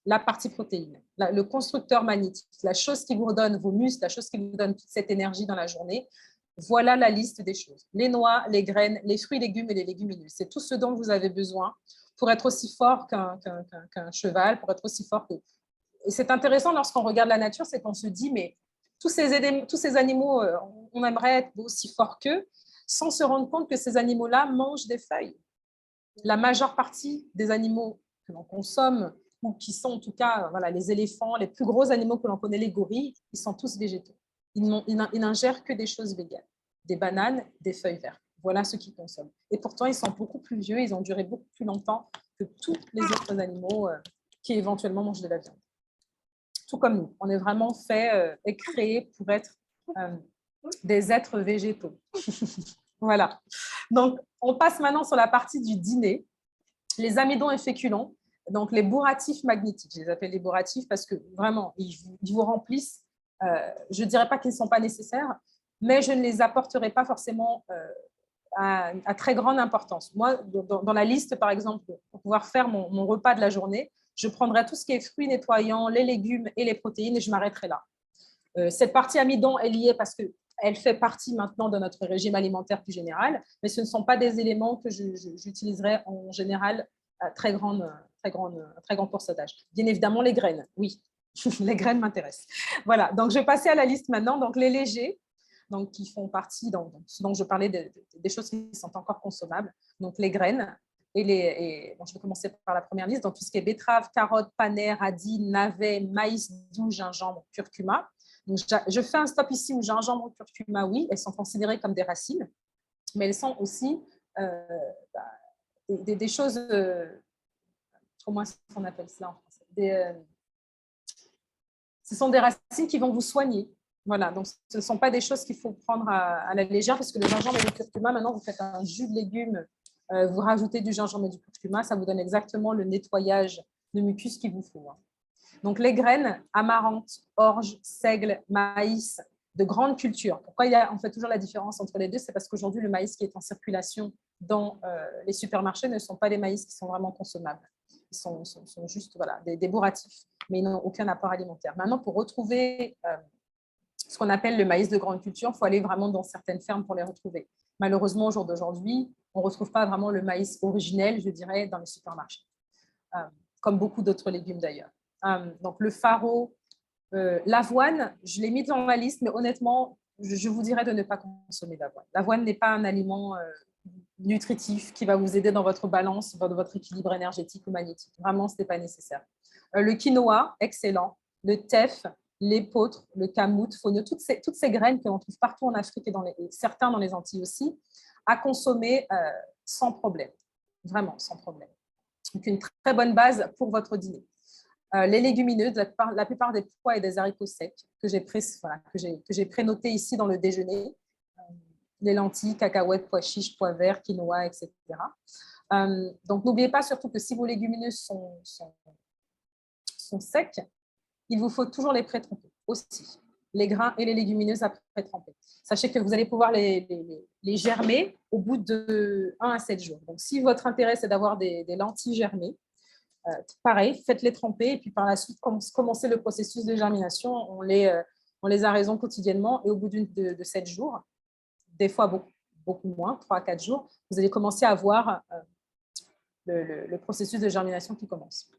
A: La partie protéine, le constructeur magnétique, la chose qui vous donne vos muscles, la chose qui vous donne toute cette énergie dans la journée. Voilà la liste des choses. Les noix, les graines, les fruits, légumes et les légumineuses. C'est tout ce dont vous avez besoin pour être aussi fort qu'un cheval, pour être aussi fort que... Et c'est intéressant lorsqu'on regarde la nature, c'est qu'on se dit, mais tous ces animaux, on aimerait être aussi forts qu'eux, sans se rendre compte que ces animaux-là mangent des feuilles. La majeure partie des animaux que l'on consomme, ou qui sont en tout cas voilà, les éléphants, les plus gros animaux que l'on connaît, les gorilles, ils sont tous végétaux. Ils n'ingèrent que des choses véganes, des bananes, des feuilles vertes. Voilà ce qu'ils consomment. Et pourtant, ils sont beaucoup plus vieux, ils ont duré beaucoup plus longtemps que tous les autres animaux qui éventuellement mangent de la viande. Tout comme nous. On est vraiment fait et créé pour être des êtres végétaux. Voilà. Donc, on passe maintenant sur la partie du dîner. Les amidons et féculents, donc les bourratifs magnétiques. Je les appelle les bourratifs parce que vraiment, ils vous remplissent. Je ne dirais pas qu'ils ne sont pas nécessaires, mais je ne les apporterai pas forcément à très grande importance. Moi, dans la liste, par exemple, pour pouvoir faire mon repas de la journée, je prendrai tout ce qui est fruits nettoyants, les légumes et les protéines et je m'arrêterai là. Cette partie amidon est liée parce qu'elle fait partie maintenant de notre régime alimentaire plus général, mais ce ne sont pas des éléments que j'utiliserai en général à très grand pourcentage. Bien évidemment, les graines, oui, les graines m'intéressent. Voilà, donc je vais passer à la liste maintenant. Donc les légers, donc qui font partie, ce dont je parlais, des choses qui sont encore consommables, donc les graines. Bon, je vais commencer par la première liste, donc tout ce qui est betterave, carotte, panais, radis, navets, maïs doux, gingembre, curcuma. Donc, je fais un stop ici où gingembre, curcuma, oui, elles sont considérées comme des racines, mais elles sont aussi des choses, comment est-ce qu'on appelle cela en français, ce sont des racines qui vont vous soigner. Voilà, donc ce ne sont pas des choses qu'il faut prendre à la légère, parce que le gingembre et le curcuma, maintenant, vous faites un jus de légumes, vous rajoutez du gingembre et du curcuma, ça vous donne exactement le nettoyage de mucus qu'il vous faut. Donc, les graines, amaranth, orge, seigle, maïs, de grande culture. Pourquoi on fait toujours la différence entre les deux? C'est parce qu'aujourd'hui, le maïs qui est en circulation dans les supermarchés ne sont pas des maïs qui sont vraiment consommables. Ils sont juste des bourratifs, mais ils n'ont aucun apport alimentaire. Maintenant, pour retrouver ce qu'on appelle le maïs de grande culture, il faut aller vraiment dans certaines fermes pour les retrouver. Malheureusement, au jour d'aujourd'hui, on ne retrouve pas vraiment le maïs originel, je dirais, dans les supermarchés, comme beaucoup d'autres légumes d'ailleurs. Donc, le farro, l'avoine, je l'ai mis dans ma liste, mais honnêtement, je vous dirais de ne pas consommer d'avoine. L'avoine n'est pas un aliment nutritif qui va vous aider dans votre balance, dans votre équilibre énergétique ou magnétique. Vraiment, ce n'est pas nécessaire. Le quinoa, excellent. Le teff, l'épeautre, le camoute, fonio, toutes ces graines que l'on trouve partout en Afrique et certains dans les Antilles aussi, à consommer sans problème. Vraiment, sans problème. Donc, une très bonne base pour votre dîner. Les légumineuses, la plupart des pois et des haricots secs que j'ai prénotés ici dans le déjeuner, les lentilles, cacahuètes, pois chiches, pois verts, quinoa, etc. Donc, n'oubliez pas surtout que si vos légumineuses sont secs, il vous faut toujours les pré-tremper aussi, les grains et les légumineuses à pré-tremper. Sachez que vous allez pouvoir les germer au bout de 1 à 7 jours. Donc, si votre intérêt, c'est d'avoir des lentilles germées, pareil, faites-les tremper et puis par la suite, commencez le processus de germination. On les arraisonne quotidiennement et au bout de 7 jours, des fois beaucoup moins, 3 à 4 jours, vous allez commencer à voir le processus de germination qui commence.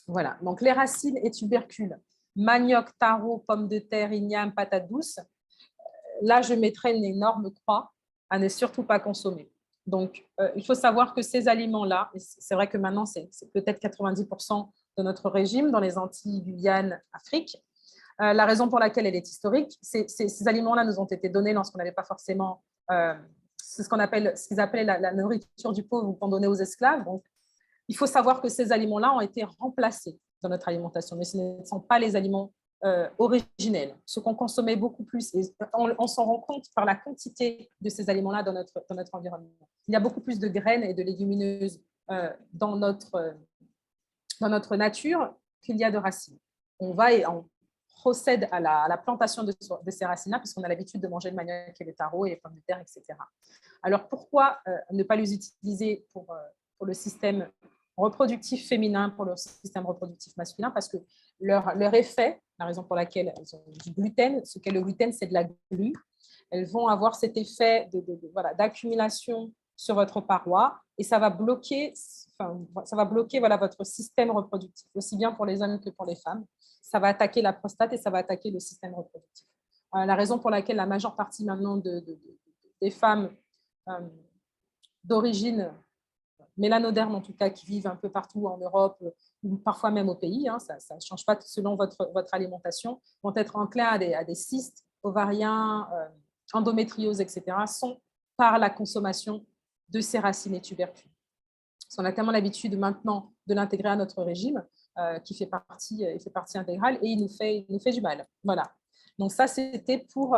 A: Voilà, donc les racines et tubercules, manioc, taro, pommes de terre, igname, patates douces. Là, je mettrai une énorme croix à ne surtout pas consommer. Donc, il faut savoir que ces aliments-là, et c'est vrai que maintenant, c'est peut-être 90% de notre régime dans les Antilles, Guyane, Afrique. La raison pour laquelle elle est historique, ces aliments-là nous ont été donnés lorsqu'on n'avait pas forcément, c'est ce qu'ils appelaient la nourriture du pauvre qu'on donnait aux esclaves. Donc, il faut savoir que ces aliments-là ont été remplacés dans notre alimentation, mais ce ne sont pas les aliments originels, ce qu'on consommait beaucoup plus. Et on s'en rend compte par la quantité de ces aliments-là dans notre environnement. Il y a beaucoup plus de graines et de légumineuses dans notre nature qu'il y a de racines. On procède à la plantation de ces racines-là, puisqu'on a l'habitude de manger le manioc et le taro et les pommes de terre, etc. Alors, pourquoi ne pas les utiliser pour le système reproductif féminin, pour le système reproductif masculin? Parce que leur effet, la raison pour laquelle elles ont du gluten, ce qu'est le gluten, c'est de la glu. Elles vont avoir cet effet d'accumulation sur votre paroi et ça va bloquer votre système reproductif, aussi bien pour les hommes que pour les femmes. Ça va attaquer la prostate et ça va attaquer le système reproductif. La raison pour laquelle la majeure partie maintenant des femmes d'origine mélanoderme, en tout cas, qui vivent un peu partout en Europe ou parfois même au pays, ça ne change pas selon votre alimentation, vont être enclins à des cystes ovariens, endométriose, etc., sont par la consommation de ces racines et tubercules. On a tellement l'habitude maintenant de l'intégrer à notre régime qui fait partie intégrale et il nous fait du mal. Voilà. Donc ça, c'était pour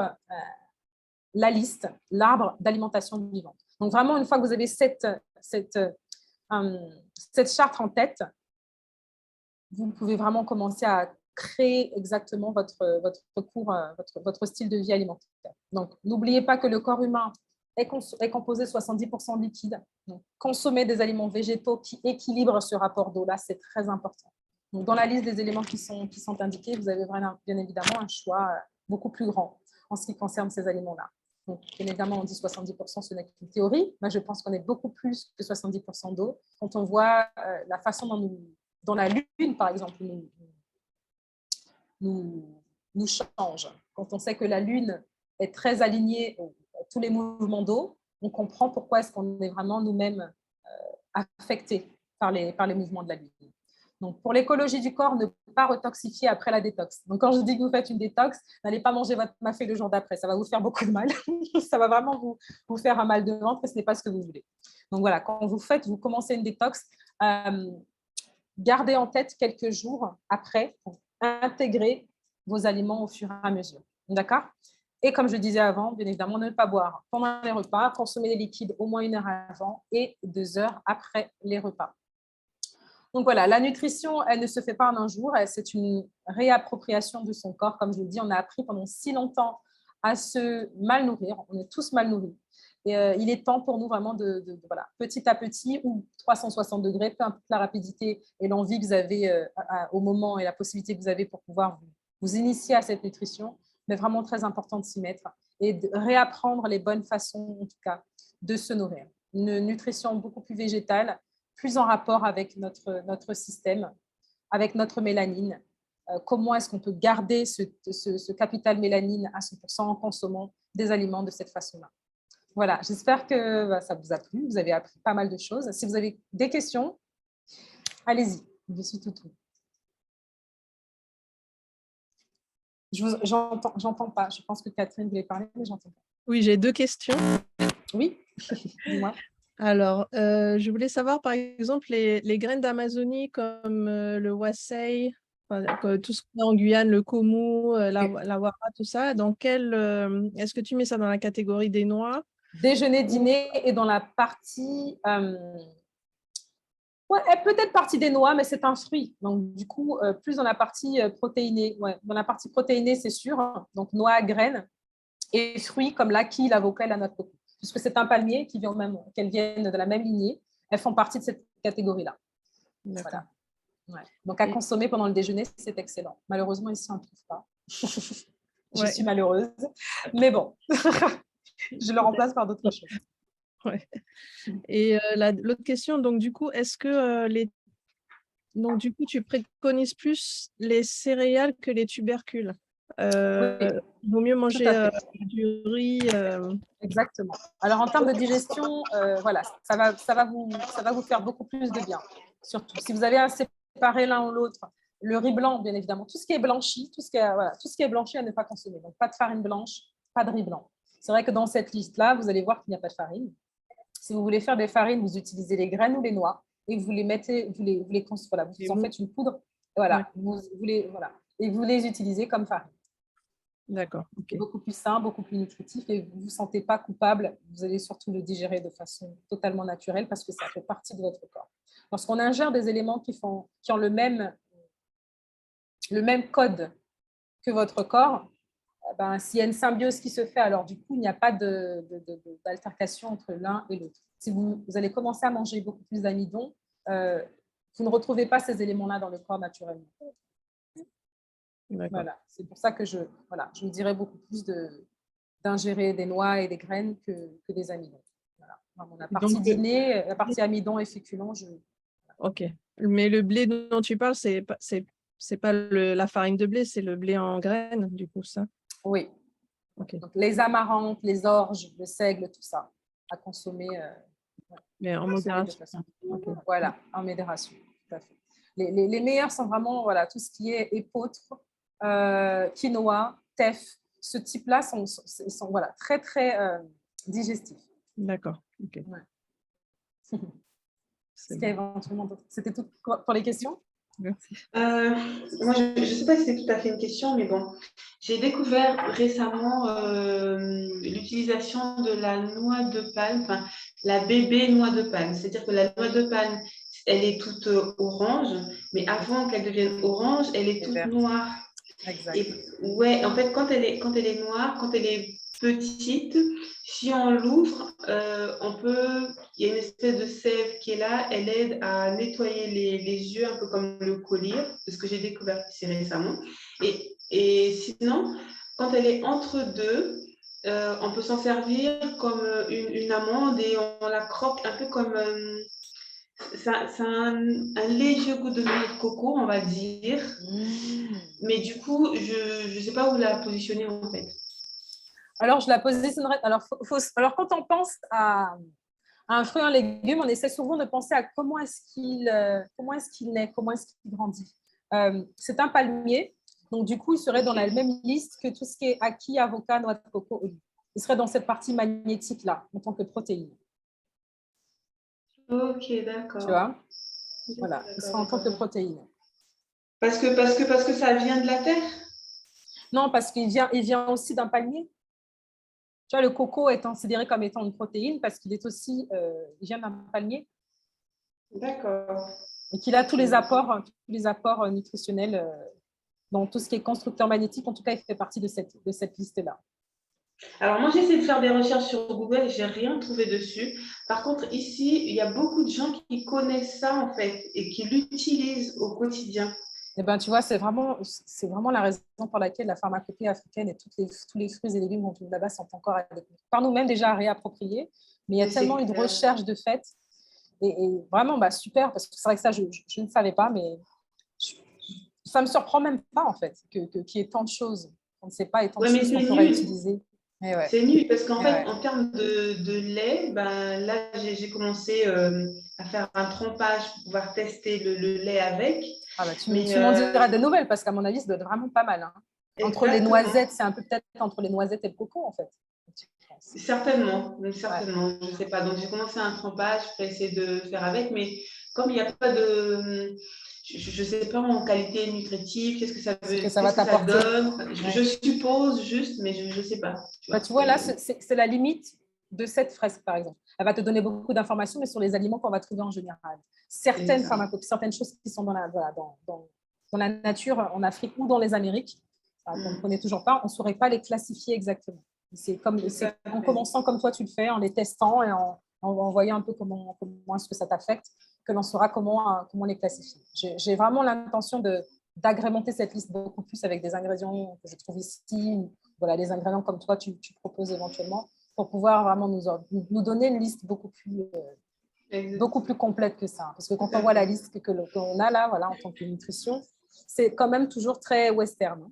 A: la liste, l'arbre d'alimentation vivante. Donc vraiment, une fois que vous avez cette charte en tête, vous pouvez vraiment commencer à créer exactement votre style de vie alimentaire. Donc, n'oubliez pas que le corps humain est composé 70% de liquide. Donc, consommer des aliments végétaux qui équilibrent ce rapport d'eau-là, c'est très important. Donc, dans la liste des éléments qui sont indiqués, vous avez bien évidemment un choix beaucoup plus grand en ce qui concerne ces aliments-là. Donc, bien évidemment, on dit 70%, ce n'est qu'une théorie. Moi, je pense qu'on est beaucoup plus que 70% d'eau. Quand on voit la façon dont la Lune, par exemple, nous change. Quand on sait que la Lune est très aligné à tous les mouvements d'eau, on comprend pourquoi est-ce qu'on est vraiment nous-mêmes affectés par les mouvements de la Lune. Donc, pour l'écologie du corps, ne pas retoxifier après la détox. Donc, quand je dis que vous faites une détox, n'allez pas manger votre mafé le jour d'après. Ça va vous faire beaucoup de mal. Ça va vraiment vous faire un mal de ventre et ce n'est pas ce que vous voulez. Donc, voilà, quand vous commencez une détox, gardez en tête quelques jours après pour intégrer vos aliments au fur et à mesure. D'accord ? Et comme je disais avant, bien évidemment, ne pas boire pendant les repas, consommer des liquides au moins 1 heure avant et 2 heures après les repas. Donc voilà, la nutrition, elle ne se fait pas en un jour, c'est une réappropriation de son corps. Comme je le dis, on a appris pendant si longtemps à se mal nourrir, on est tous mal nourris. Et il est temps pour nous vraiment voilà, petit à petit, ou 360 degrés, peu importe la rapidité et l'envie que vous avez au moment et la possibilité que vous avez pour pouvoir vous initier à cette nutrition, mais vraiment très important de s'y mettre et de réapprendre les bonnes façons, en tout cas, de se nourrir. Une nutrition beaucoup plus végétale, plus en rapport avec notre système, avec notre mélanine. Comment est-ce qu'on peut garder ce capital mélanine à 100% en consommant des aliments de cette façon-là. Voilà, j'espère que ça vous a plu. Vous avez appris pas mal de choses. Si vous avez des questions, allez-y, je suis tout. J'entends pas. Je pense que Catherine voulait parler, mais j'entends pas.
B: Oui, j'ai 2 questions.
A: Oui, dis-moi.
B: Alors, je voulais savoir, par exemple, les graines d'Amazonie comme le wasei, tout ce qu'on a en Guyane, le komu, la wara, tout ça. Est-ce que tu mets ça dans la catégorie des noix?
A: Déjeuner, dîner et dans la partie... peut-être partie des noix, mais c'est un fruit. Donc, du coup, plus dans la partie protéinée. Ouais, dans la partie protéinée, c'est sûr. Donc, noix, graines et fruits comme l'acquis, l'avocat et la noix de coco. Puisque c'est un palmier qu'elles viennent de la même lignée, elles font partie de cette catégorie-là. Voilà. Ouais. Donc, à consommer pendant le déjeuner, c'est excellent. Malheureusement, ici, on ne trouve pas. Je suis malheureuse. Mais bon, je le remplace par d'autres choses.
B: Ouais. Et l'autre question, donc du coup, est-ce que tu préconises plus les céréales que les tubercules?
A: Oui.
B: Il vaut mieux manger du riz.
A: Exactement. Alors, en termes de digestion, voilà, ça va vous faire beaucoup plus de bien. Surtout, si vous avez à séparer l'un ou l'autre, le riz blanc, bien évidemment, tout ce qui est blanchi, tout ce qui est blanchi à ne pas consommer. Donc, pas de farine blanche, pas de riz blanc. C'est vrai que dans cette liste-là, vous allez voir qu'il n'y a pas de farine. Si vous voulez faire des farines, vous utilisez les graines ou les noix et vous les mettez, vous en faites une poudre. Voilà, et vous les utilisez comme farine.
B: D'accord. Okay.
A: Beaucoup plus sain, beaucoup plus nutritif et vous ne vous sentez pas coupable. Vous allez surtout le digérer de façon totalement naturelle parce que ça fait partie de votre corps. Lorsqu'on ingère des éléments qui ont le même code que votre corps, s'il y a une symbiose qui se fait, alors du coup, il n'y a pas d'altercation entre l'un et l'autre. Si vous allez commencer à manger beaucoup plus d'amidon, vous ne retrouvez pas ces éléments-là dans le corps naturellement. Voilà. C'est pour ça que je vous dirais beaucoup plus d'ingérer des noix et des graines que des amidons. Voilà. La partie dîner, la partie amidon et féculents,
B: Ok. Mais le blé dont tu parles, c'est pas la farine de blé, c'est le blé en graines, du coup, ça?
A: Oui. Okay. Donc, les amarantes, les orges, le seigle, tout ça, à consommer.
B: Mais en modération.
A: Okay. Voilà, en modération, tout à fait. Les meilleurs sont vraiment tout ce qui est épeautre, quinoa, teff. Ce type-là sont très, très digestifs.
B: D'accord. Ok.
A: Ouais. C'était tout pour les questions?
B: Merci.
E: Moi, je ne sais pas si c'est tout à fait une question, mais bon, j'ai découvert récemment l'utilisation de la noix de palme, enfin, la bébé noix de palme. C'est-à-dire que la noix de palme, elle est toute orange, mais avant qu'elle devienne orange, elle est toute noire.
A: Exact.
E: Et ouais, en fait, quand elle est noire, quand elle est petite, si on l'ouvre, il y a une espèce de sève qui est là, elle aide à nettoyer les yeux, un peu comme le collyre, c'est ce que j'ai découvert ici récemment. Et sinon, quand elle est entre deux, on peut s'en servir comme une amande et on la croque un peu comme... ça a un léger goût de noix de coco, on va dire. Mais du coup, je ne sais pas où la positionner en fait.
A: Alors, je la positionnerais. Alors, quand on pense à un fruit, un légume, on essaie souvent de penser à comment est-ce qu'il naît, comment est-ce qu'il grandit. C'est un palmier, donc du coup, il serait dans la même liste que tout ce qui est ackee, avocat, noix de coco, olive. Il serait dans cette partie magnétique-là, en tant que protéine.
E: Ok,
A: Tu
E: d'accord.
A: vois? Voilà, il serait en tant que protéine.
E: Parce que ça vient de la terre?
A: Non, parce qu'il vient aussi d'un palmier. Tu vois, le coco est considéré comme étant une protéine parce qu'il est aussi, il vient d'un palmier.
E: D'accord.
A: Et qu'il a tous les apports nutritionnels dans tout ce qui est constructeur magnétique. En tout cas, il fait partie de cette liste-là.
E: Alors, moi, j'ai essayé de faire des recherches sur Google et je n'ai rien trouvé dessus. Par contre, ici, il y a beaucoup de gens qui connaissent ça, en fait, et qui l'utilisent au quotidien.
A: Eh ben, tu vois, c'est vraiment la raison pour laquelle la pharmacopée africaine et tous les fruits et légumes qu'on trouve là-bas sont encore par nous-mêmes déjà à réapproprier. Mais il y a tellement eu de recherches de fait. Et vraiment, super, parce que c'est vrai que ça, je ne savais pas, mais ça ne me surprend même pas, en fait, qu'il y ait tant de choses qu'on ne sait pas et tant de choses qu'on pourrait utiliser.
E: Ouais. C'est nul, parce qu'en fait, en termes de lait, là, j'ai commencé à faire un trempage pour pouvoir tester le lait avec.
A: Ah tu m'en diras des nouvelles, parce qu'à mon avis, ça doit être vraiment pas mal. Hein. Entre les noisettes, c'est un peu peut-être entre les noisettes et le coco, en fait.
E: Certainement. Je ne sais pas. Donc, j'ai commencé un trempage pour essayer de faire avec, mais comme il n'y a pas de... Je ne sais pas en qualité nutritive, qu'est-ce que ça veut,
A: que ça
E: donne. Je suppose juste, mais je ne sais pas.
A: Tu vois, là, c'est la limite de cette fresque, par exemple. Elle va te donner beaucoup d'informations, mais sur les aliments qu'on va trouver en général. Certaines choses qui sont dans la nature, en Afrique ou dans les Amériques, qu'on ne connaît toujours pas, on ne saurait pas les classifier exactement. C'est en commençant comme toi tu le fais, en les testant et en voyant un peu comment est-ce que ça t'affecte, que l'on saura comment les classifier. J'ai vraiment l'intention d'agrémenter cette liste beaucoup plus avec des ingrédients que je trouve ici, voilà, les ingrédients comme toi tu proposes éventuellement, pour pouvoir vraiment nous donner une liste beaucoup plus complète que ça. Parce que quand on voit la liste qu'on a là, voilà, en tant que nutrition, c'est quand même toujours très western.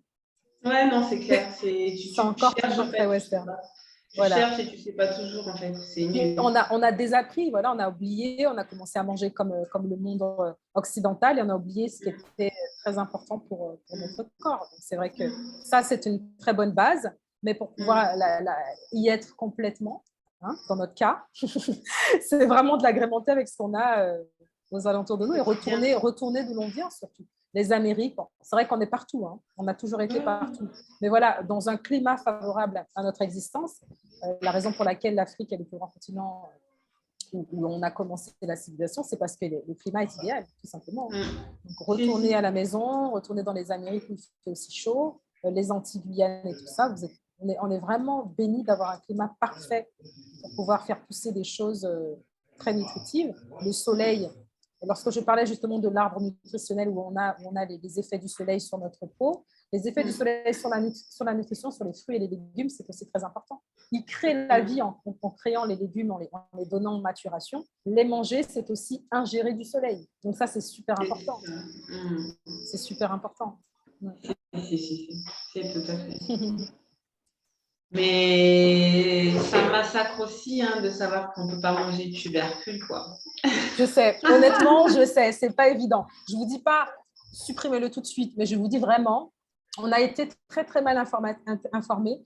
E: Ouais, non, c'est clair.
A: C'est encore toujours très western.
E: Tu cherches et tu ne sais pas toujours, en fait.
A: On a désappris, voilà, on a oublié, on a commencé à manger comme le monde occidental et on a oublié ce qui était très important pour notre corps. C'est vrai que ça, c'est une très bonne base, mais pour pouvoir y être complètement, hein, dans notre cas, c'est vraiment de l'agrémenter avec ce qu'on a aux alentours de nous et retourner d'où l'on vient surtout. Les Amériques, c'est vrai qu'on est partout, hein, on a toujours été partout. Mais voilà, dans un climat favorable à notre existence, la raison pour laquelle l'Afrique est le plus grand continent où on a commencé la civilisation, c'est parce que le climat est idéal, tout simplement. Donc, retourner à la maison, retourner dans les Amériques où il fait aussi chaud, les Antilles, Guyane et tout ça, on est vraiment bénis d'avoir un climat parfait pour pouvoir faire pousser des choses très nutritives. Le soleil, lorsque je parlais justement de l'arbre nutritionnel où on a les effets du soleil sur notre peau, les effets du soleil sur la nutrition, sur les fruits et les légumes, c'est aussi très important. Il crée la vie en créant les légumes, en les donnant en maturation. Les manger, c'est aussi ingérer du soleil. Donc ça, c'est super important. C'est super important.
E: Si, c'est tout à fait. Mais ça massacre aussi de savoir qu'on ne peut pas manger de tubercules, quoi.
A: Je sais, honnêtement, c'est pas évident. Je ne vous dis pas supprimez-le tout de suite, mais je vous dis vraiment, on a été très, très mal informés.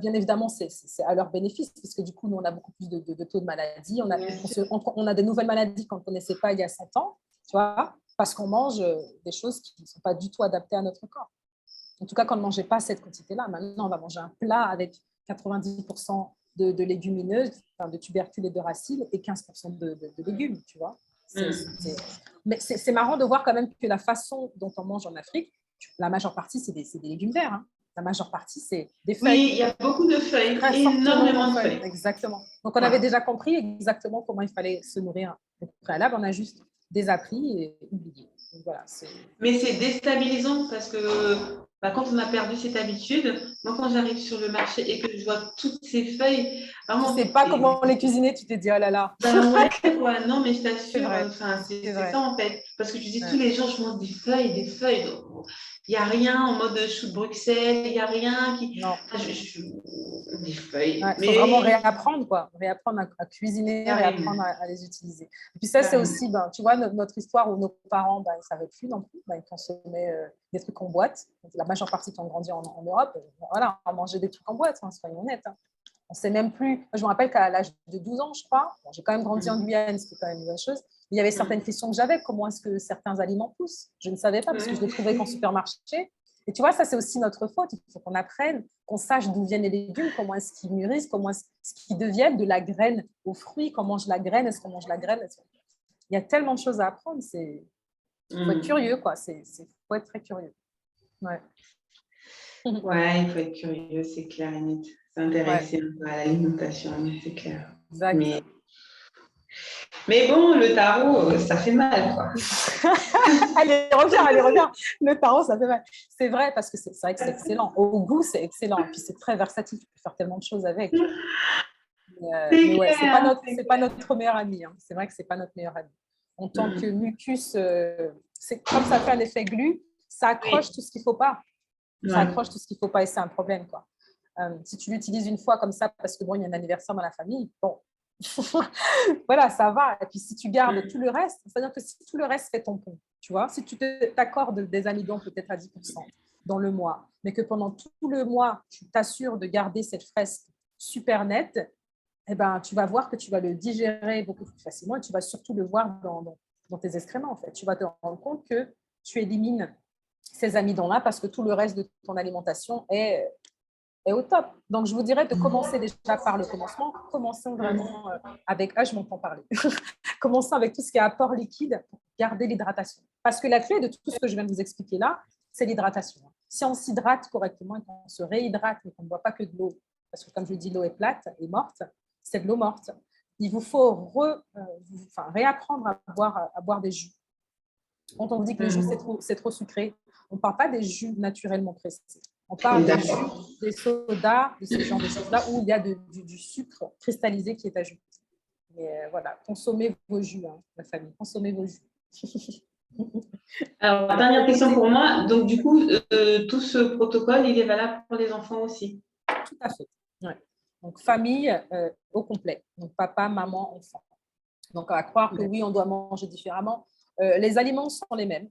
A: Bien évidemment, c'est à leur bénéfice, puisque du coup, nous, on a beaucoup plus de taux de maladie. On a des nouvelles maladies qu'on ne connaissait pas il y a 100 ans, tu vois, parce qu'on mange des choses qui ne sont pas du tout adaptées à notre corps. En tout cas, quand on ne mangeait pas cette quantité-là, maintenant, on va manger un plat avec 90% de légumineuses, de tubercules et de racines, et 15% de légumes, tu vois. Mais c'est marrant de voir quand même que la façon dont on mange en Afrique, la majeure partie, c'est des légumes verts. Hein. La majeure partie, c'est des feuilles.
E: Oui, il y a beaucoup de feuilles, énormément de feuilles.
A: Exactement. Donc, on avait déjà compris exactement comment il fallait se nourrir au préalable. On a juste désappris et oublié. Donc, voilà,
E: mais c'est déstabilisant parce que quand on a perdu cette habitude, moi, quand j'arrive sur le marché et que je vois toutes ces feuilles,
A: vraiment, tu ne sais pas comment les cuisiner, tu te dis, oh là là.
E: Non, mais je t'assure, c'est ça en fait. Parce que tu dis, tous les jours, je mange des feuilles, Il n'y a rien en mode chou de Bruxelles, il n'y a rien qui…
A: Non.
E: Des feuilles.
A: Il faut vraiment réapprendre, quoi. Réapprendre à cuisiner, réapprendre à les utiliser. Et puis ça, c'est aussi, tu vois, notre histoire où nos parents, ils ne savaient plus non plus. Ils consommaient des trucs en boîte. Donc, la majeure partie qui ont grandi en Europe, voilà, on mangeait des trucs en boîte, soyons honnêtes. On ne sait même plus. Je me rappelle qu'à l'âge de 12 ans, je crois, j'ai quand même grandi en Guyane, ce qui est quand même une bonne chose. Il y avait certaines questions que j'avais. Comment est-ce que certains aliments poussent? Je ne savais pas parce que je les trouvais qu'en supermarché. Et tu vois, ça, c'est aussi notre faute. Il faut qu'on apprenne, qu'on sache d'où viennent les légumes, comment est-ce qu'ils mûrissent, comment est-ce qu'ils deviennent de la graine au fruit, comment mange la graine, est-ce qu'on mange la graine. Il y a tellement de choses à apprendre. Il faut être curieux, quoi. Il faut être très curieux. Ouais.
E: Ouais, il faut être curieux, c'est clair et net. S'intéresser à l'alimentation, c'est clair.
A: Exact.
E: Mais bon, le tarot, ça fait mal, quoi.
A: Allez, reviens. Le tarot, ça fait mal. C'est vrai, parce que c'est vrai que c'est excellent. Au goût, c'est excellent. Et puis, c'est très versatile. Tu peux faire tellement de choses avec. Mais ouais, c'est pas notre meilleur ami. C'est vrai que c'est pas notre meilleur ami. En tant que mucus, c'est comme ça fait un effet glu, ça accroche tout ce qu'il ne faut pas. Ça accroche tout ce qu'il ne faut pas et c'est un problème, quoi. Si tu l'utilises une fois comme ça, parce que bon, il y a un anniversaire dans la famille, bon, voilà, ça va. Et puis si tu gardes tout le reste, c'est-à-dire que si tout le reste fait ton pont, tu vois, si tu t'accordes des amidons peut-être à 10% dans le mois, mais que pendant tout le mois, tu t'assures de garder cette fresque super nette, eh ben, tu vas voir que tu vas le digérer beaucoup plus facilement et tu vas surtout le voir dans tes excréments, en fait. Tu vas te rendre compte que tu élimines ces amidons-là parce que tout le reste de ton alimentation est au top. Donc, je vous dirais de commencer déjà par le commencement. Commençons vraiment avec… je m'entends parler. Commençons avec tout ce qui est apport liquide pour garder l'hydratation. Parce que la clé de tout ce que je viens de vous expliquer là, c'est l'hydratation. Si on s'hydrate correctement et qu'on se réhydrate, mais qu'on ne boit pas que de l'eau, parce que comme je dis, l'eau est plate et morte, c'est de l'eau morte. Il vous faut réapprendre à boire des jus. Quand on vous dit que le jus, c'est trop sucré, on ne parle pas des jus naturellement pressés. On parle des jus, des sodas, de ce genre de choses-là, où il y a du sucre cristallisé qui est ajouté. Mais voilà, consommez vos jus, la famille, consommez vos jus.
E: Alors, dernière question pour moi. Donc, du coup, tout ce protocole, il est valable pour les enfants aussi?
A: Tout à fait. Ouais. Donc, famille au complet. Donc, papa, maman, enfant. Donc, à croire que oui, on doit manger différemment. Les aliments sont les mêmes.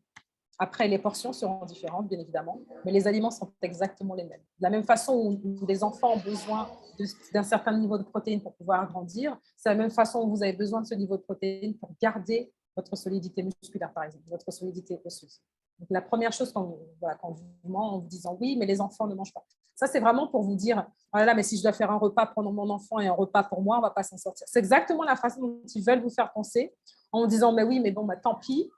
A: Après, les portions seront différentes, bien évidemment, mais les aliments sont exactement les mêmes. De la même façon où les enfants ont besoin d'un certain niveau de protéines pour pouvoir grandir, c'est la même façon où vous avez besoin de ce niveau de protéines pour garder votre solidité musculaire, par exemple, votre solidité osseuse. Donc, la première chose quand vous ment en vous disant oui, mais les enfants ne mangent pas. Ça, c'est vraiment pour vous dire, oh là là, mais si je dois faire un repas pour mon enfant et un repas pour moi, on ne va pas s'en sortir. C'est exactement la façon dont ils veulent vous faire penser en vous disant, mais oui, mais bon, tant pis.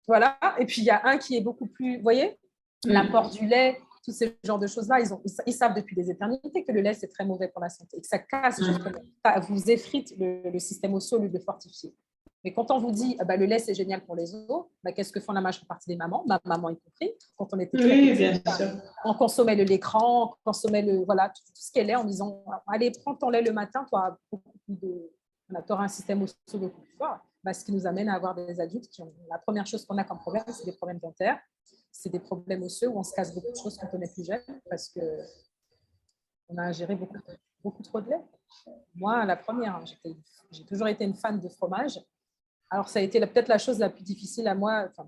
A: Voilà. Et puis, il y a un qui est beaucoup plus, vous voyez, l'apport du lait, tous ces genres de choses-là, ils savent depuis des éternités que le lait, c'est très mauvais pour la santé et que ça casse, justement, ça vous effrite le système osseux au lieu de le fortifier. Mais quand on vous dit, le lait, c'est génial pour les os, qu'est-ce que font la majeure partie des mamans, ma maman y compris, quand on était très petite, on consommait le lait cran, on consommait tout ce qui est lait en disant, allez, prends ton lait le matin, tu auras un système osseux beaucoup plus fort. Ce qui nous amène à avoir des adultes qui ont… La première chose qu'on a comme problème, c'est des problèmes dentaires, c'est des problèmes osseux où on se casse beaucoup de choses quand on est plus jeune parce qu'on a ingéré beaucoup trop de lait. Moi, la première, j'ai toujours été une fan de fromage. Alors, ça a été peut-être la chose la plus difficile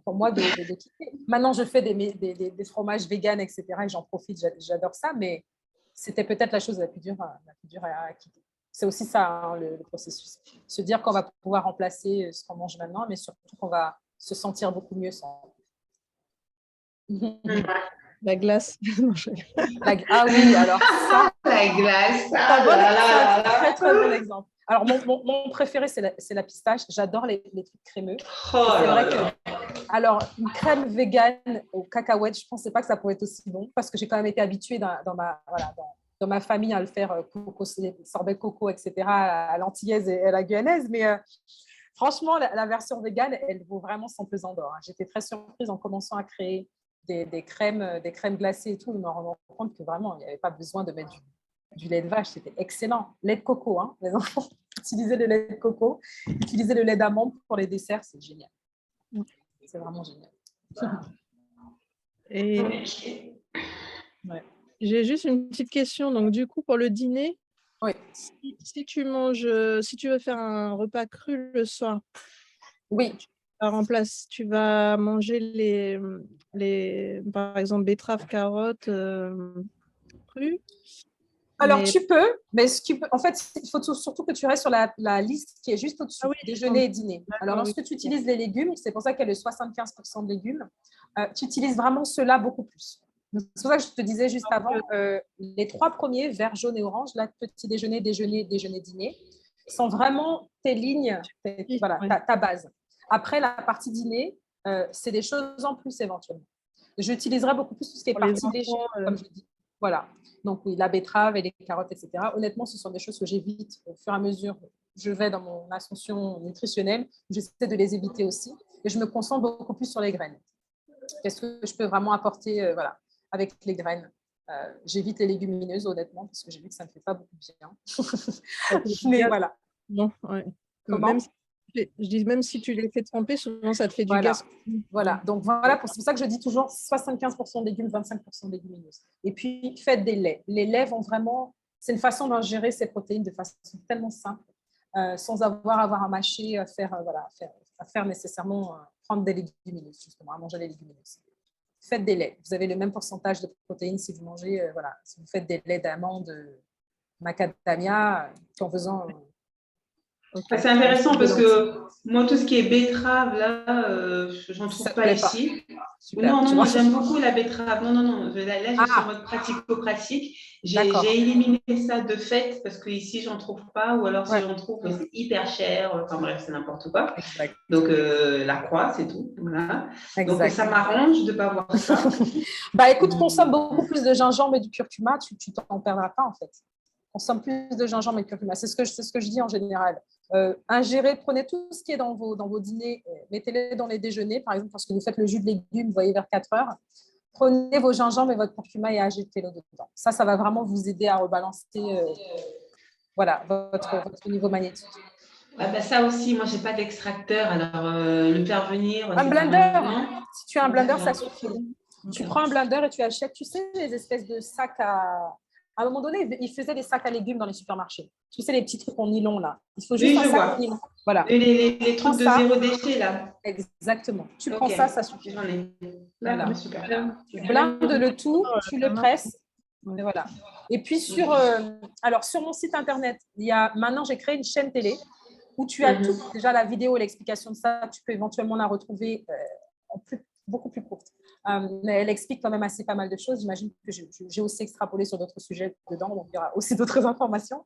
A: pour moi de quitter. Maintenant, je fais des fromages véganes, etc. et j'en profite, j'adore ça, mais c'était peut-être la chose la plus dure à quitter. C'est aussi ça, le processus. Se dire qu'on va pouvoir remplacer ce qu'on mange maintenant, mais surtout qu'on va se sentir beaucoup mieux sans.
B: La glace.
A: Ah oui, alors ça.
E: La glace.
A: C'est un très, très bon exemple. Alors, mon préféré, c'est la pistache. J'adore les trucs crémeux. C'est vrai que… Alors, une crème végane aux cacahuètes, je ne pensais pas que ça pouvait être aussi bon parce que j'ai quand même été habituée dans ma famille à le faire, sorbet coco, etc., à l'antillaise et à la guyanaise. Mais franchement, la version végane, elle vaut vraiment son pesant d'or. J'étais très surprise en commençant à créer des crèmes glacées et tout. Je me rends compte que vraiment, il n'y avait pas besoin de mettre du lait de vache. C'était excellent. Lait de coco, les enfants. Utilisez le lait de coco. Utilisez le lait d'amande pour les desserts. C'est génial. C'est vraiment génial.
B: Et
A: Ouais.
B: j'ai juste une petite question. Donc, du coup, pour le dîner,
A: Oui.
B: si tu veux faire un repas cru le soir,
A: Oui.
B: tu vas manger par exemple, betteraves, carottes crues.
A: Alors,
B: Mais-
A: tu peux, mais en fait, il faut surtout que tu restes sur la liste qui est juste au-dessus,
B: Ah oui,
A: déjeuner et dîner. Alors,
B: d'accord, oui.
A: lorsque tu utilises les légumes, c'est pour ça qu'il y a le 75% de légumes, tu utilises vraiment ceux-là beaucoup plus. C'est pour ça que je te disais juste avant, les 3 premiers, vert, jaune et orange, là, petit déjeuner, déjeuner, déjeuner, dîner, sont vraiment tes lignes, voilà,
B: Oui.
A: ta base. Après, la partie dîner, c'est des choses en plus éventuellement. J'utiliserai beaucoup plus tout ce qui est
B: Pour les
A: partie légère,
B: enfants,
A: comme je dis. Voilà. Donc, oui, la betterave et les carottes, etc. Honnêtement, ce sont des choses que j'évite au fur et à mesure. Je vais dans mon ascension nutritionnelle. J'essaie de les éviter aussi. Et je me concentre beaucoup plus sur les graines. Qu'est-ce que je peux vraiment apporter voilà, avec les graines. J'évite les légumineuses, honnêtement, parce que j'ai vu que ça ne fait pas beaucoup bien. Mais voilà.
B: Non, ouais.
A: Comment
B: Je dis, même si tu les fais tremper, souvent, ça te fait du
A: voilà.
B: gaz.
A: Voilà, donc voilà, c'est pour ça que je dis toujours 75% de légumes, 25% de légumineuses. Et puis, faites des laits. Les laits vont vraiment, c'est une façon d'ingérer ces protéines de façon tellement simple, sans avoir à mâcher, à faire nécessairement, prendre des légumineuses, justement, à manger des légumineuses. Faites des laits. Vous avez le même pourcentage de protéines si vous mangez, si vous faites des laits d'amandes, macadamia, en faisant...
E: C'est intéressant parce que moi, tout ce qui est betterave, là, j'en trouve pas ici.
A: Super,
E: non, moi j'aime beaucoup la betterave. Non. Là, je suis en mode pratico-pratique. J'ai éliminé ça de fait parce qu'ici, j'en trouve pas. Ou alors, si j'en trouve, c'est hyper cher. Enfin bref, c'est n'importe quoi. Exact. Donc, la croix, c'est tout. Voilà. Exact. Donc, ça m'arrange de ne pas voir ça.
A: Écoute, consomme beaucoup plus de gingembre et du curcuma. Tu t'en perdras pas, en fait. Consomme plus de gingembre et de curcuma. C'est ce que je dis en général. Ingérez, prenez tout ce qui est dans vos dîners, mettez-les dans les déjeuners, par exemple, lorsque vous faites le jus de légumes, vous voyez, vers 4 heures, prenez vos gingembre et votre curcuma et ajoutez-le dedans. Ça va vraiment vous aider à rebalancer votre niveau magnétique.
E: Ça aussi, moi, je n'ai pas d'extracteur, alors le faire venir…
A: Un blender, si tu as un blender, ça suffit. Tu prends un blender et tu achètes, tu sais, les espèces de sacs à un moment donné, ils faisaient des sacs à légumes dans les supermarchés. Tu sais, les petits trucs en nylon, là. Il faut juste un sac en nylon. Voilà.
E: Les trucs de zéro déchet, là.
A: Exactement. Tu prends ça suffit.
E: J'en ai.
A: Voilà.
E: Super.
A: Tu blindes le tout, tu le presses. Et voilà. Et puis, sur mon site internet, maintenant, j'ai créé une chaîne télé où tu as tout. Déjà, la vidéo, l'explication de ça, tu peux éventuellement la retrouver beaucoup plus courte. Mais elle explique quand même pas mal de choses. J'imagine que j'ai aussi extrapolé sur d'autres sujets dedans, donc il y aura aussi d'autres informations.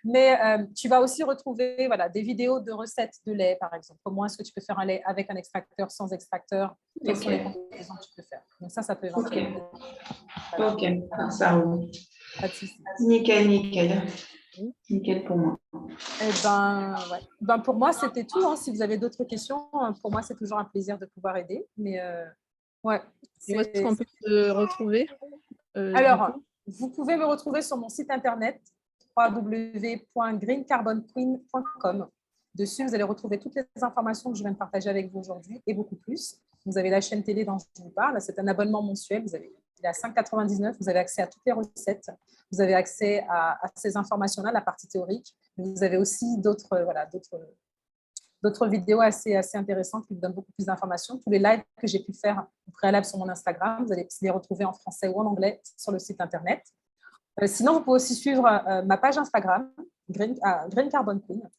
A: Mais tu vas aussi retrouver des vidéos de recettes de lait, par exemple. Comment est-ce que tu peux faire un lait avec un extracteur, sans extracteur? Quelles sont les combinaisons que tu peux faire? Donc ça peut éventuellement…
E: Ok, ça roule. Nickel. Nickel pour moi.
A: Pour moi, c'était tout. Si vous avez d'autres questions, pour moi, c'est toujours un plaisir de pouvoir aider. Mais
B: où est-ce qu'on peut te retrouver
A: Alors, vous pouvez me retrouver sur mon site internet www.greencarbonqueen.com. Dessus, vous allez retrouver toutes les informations que je viens de partager avec vous aujourd'hui et beaucoup plus. Vous avez la chaîne télé dont je vous parle. C'est un abonnement mensuel. Il est à 5,99 €. Vous avez accès à toutes les recettes. Vous avez accès à ces informations-là, la partie théorique. Vous avez aussi d'autres vidéos assez intéressantes qui vous donnent beaucoup plus d'informations. Tous les lives que j'ai pu faire au préalable sur mon Instagram, vous allez les retrouver en français ou en anglais sur le site internet. Sinon, vous pouvez aussi suivre ma page Instagram, Green Carbon Queen.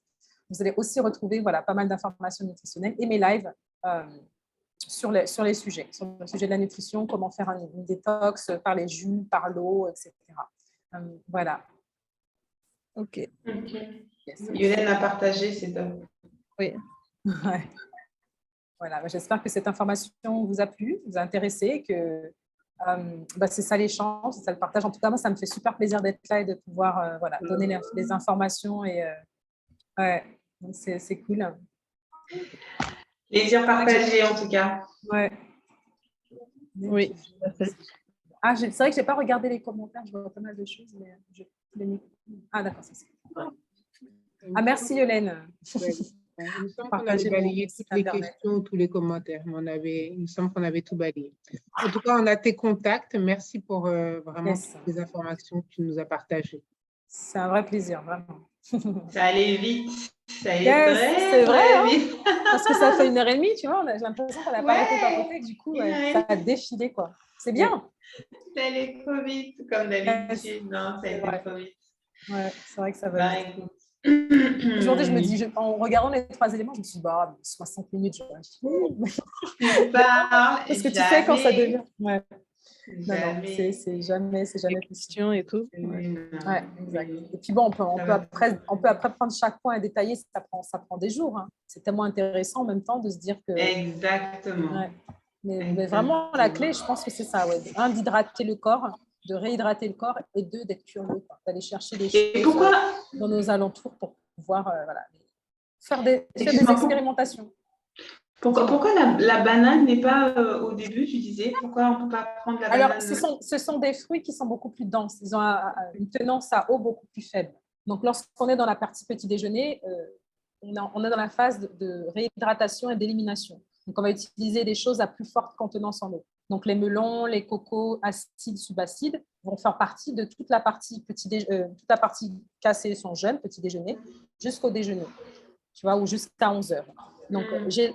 A: Vous allez aussi retrouver pas mal d'informations nutritionnelles et mes lives sur les sujets. Sur le sujet de la nutrition, comment faire une détox par les jus, par l'eau, etc. Voilà.
B: Ok.
E: Yes. Yolène a partagé, c'est top.
B: Oui.
A: Ouais. Voilà, j'espère que cette information vous a plu, vous a intéressé, que c'est ça l'échange, c'est ça le partage. En tout cas, moi, ça me fait super plaisir d'être là et de pouvoir donner les informations. Et c'est cool.
E: Plaisir partagé, en tout cas.
A: Ouais.
B: Oui.
A: C'est vrai que je n'ai pas regardé les commentaires, je vois pas mal de choses. Mais d'accord, c'est ça. Merci, Yolène.
C: Il me semble qu'on avait
A: partager
C: balayé
A: mon site
C: toutes les
A: internet.
C: questions, tous les commentaires, mais il me semble qu'on avait tout balayé. En tout cas, on a tes contacts. Merci pour vraiment
A: Yes.
C: toutes les informations que tu nous as partagées.
A: C'est un vrai plaisir, vraiment.
E: Ça allait vite. Ça allait
A: Yes,
E: très,
A: c'est vrai,
E: très
A: hein.
E: vite.
A: Parce que ça fait 1h30, tu vois, j'ai l'impression qu'on n'a pas arrêté de papoter, que du coup, ça a
E: 1h30.
A: défilé, quoi. C'est bien.
E: Ça allait trop vite, comme
A: Yes,
E: d'habitude. Non, ça a
A: c'est
E: été
A: vrai.
E: trop vite.
A: Ouais, c'est vrai que ça va
E: Bah,
A: vite.
E: écoute.
A: Aujourd'hui, je me dis, en regardant les 3 éléments, je me suis dit, bah, 60 minutes, je
E: Tu parles,
A: parce que tu sais quand ça devient. Ouais. Non,
E: jamais.
A: c'est jamais
B: Les
A: possible.
B: questions et tout. Ouais.
A: Ouais, exact. Et puis bon, on peut après prendre chaque point et détailler, ça prend des jours, hein. C'est tellement intéressant en même temps de se dire que.
E: Exactement.
A: Ouais. Mais vraiment, la clé, je pense que c'est ça, ouais. Un, d'hydrater le corps, de réhydrater le corps, et deux, d'être curieux, quoi. D'aller chercher des
E: Et
A: choses
E: pourquoi,
A: dans nos alentours pour pouvoir voilà, faire des
E: excuse-moi,
A: expérimentations.
E: pourquoi la banane n'est pas au début, tu disais, pourquoi on ne peut pas prendre la
A: Alors,
E: banane?
A: ce sont des fruits qui sont beaucoup plus denses. Ils ont une tenance à eau beaucoup plus faible. Donc, lorsqu'on est dans la partie petit déjeuner, on est dans la phase de réhydratation et d'élimination. Donc, on va utiliser des choses à plus forte contenance en eau. Donc, les melons, les cocos acides, subacides vont faire partie de toute la partie toute la partie cassée son jeûne, petit déjeuner, jusqu'au déjeuner, tu vois, ou jusqu'à 11h. Donc,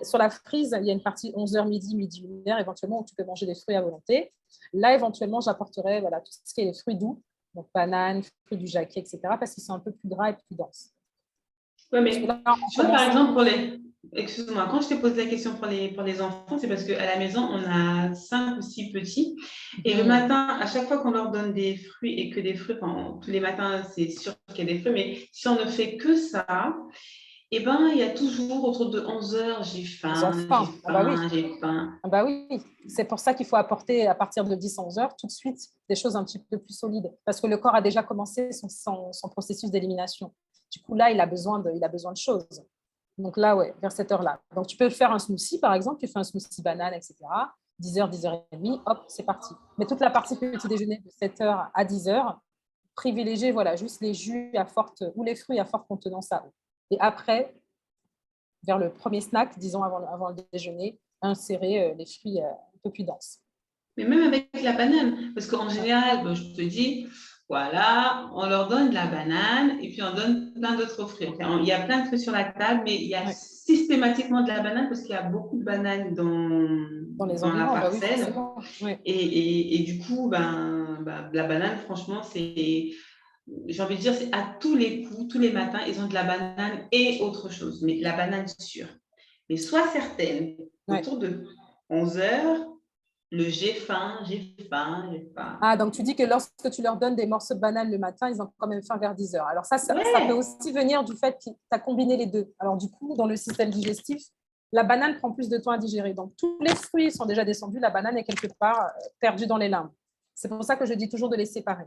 A: sur la frise, il y a une partie 11h, midi, 1h, éventuellement, où tu peux manger des fruits à volonté. Là, éventuellement, j'apporterai voilà, tout ce qui est les fruits doux, donc bananes, fruits du jacquier, etc., parce qu'ils sont un peu plus gras et plus denses.
E: Oui, mais
A: Là,
E: tu vois, par exemple, excuse-moi, quand je t'ai posé la question pour les enfants, c'est parce qu'à la maison, on a 5 ou 6 petits. Et le matin, à chaque fois qu'on leur donne des fruits et que des fruits, tous les matins, c'est sûr qu'il y a des fruits, mais si on ne fait que ça, eh ben, il y a toujours autour de 11h, j'ai faim, j'ai faim.
A: Ah bah oui, c'est pour ça qu'il faut apporter à partir de 10-11 heures tout de suite des choses un petit peu plus solides, parce que le corps a déjà commencé son processus d'élimination. Du coup, là, il a besoin de choses. Donc là, ouais, vers cette heure-là. Donc, tu peux faire un smoothie, par exemple, tu fais un smoothie banane, etc. 10h, 10h30, hop, c'est parti. Mais toute la partie petit déjeuner de 7h à 10h, privilégier voilà, juste les jus à forte ou les fruits à forte contenance à eau. Et après, vers le premier snack, disons avant le déjeuner, insérer les fruits un peu plus denses.
E: Mais même avec la banane, parce qu'en général, je te dis, voilà, on leur donne de la banane et puis on donne plein d'autres fruits. Enfin, il y a plein de fruits sur la table, mais il y a systématiquement de la banane parce qu'il y a beaucoup de bananes dans
A: les
E: la
A: parcelle.
E: Oui, et du coup, la banane, franchement, c'est, j'ai envie de dire, c'est à tous les coups, tous les matins, ils ont de la banane et autre chose, mais la banane sûre. Mais sois certaine, autour de 11h, j'ai faim.
A: Ah, donc tu dis que lorsque tu leur donnes des morceaux de banane le matin, ils ont quand même faim vers 10h. Alors ça peut aussi venir du fait que tu as combiné les deux. Alors du coup, dans le système digestif, la banane prend plus de temps à digérer. Donc tous les fruits sont déjà descendus, la banane est quelque part perdue dans les limbes. C'est pour ça que je dis toujours de les séparer.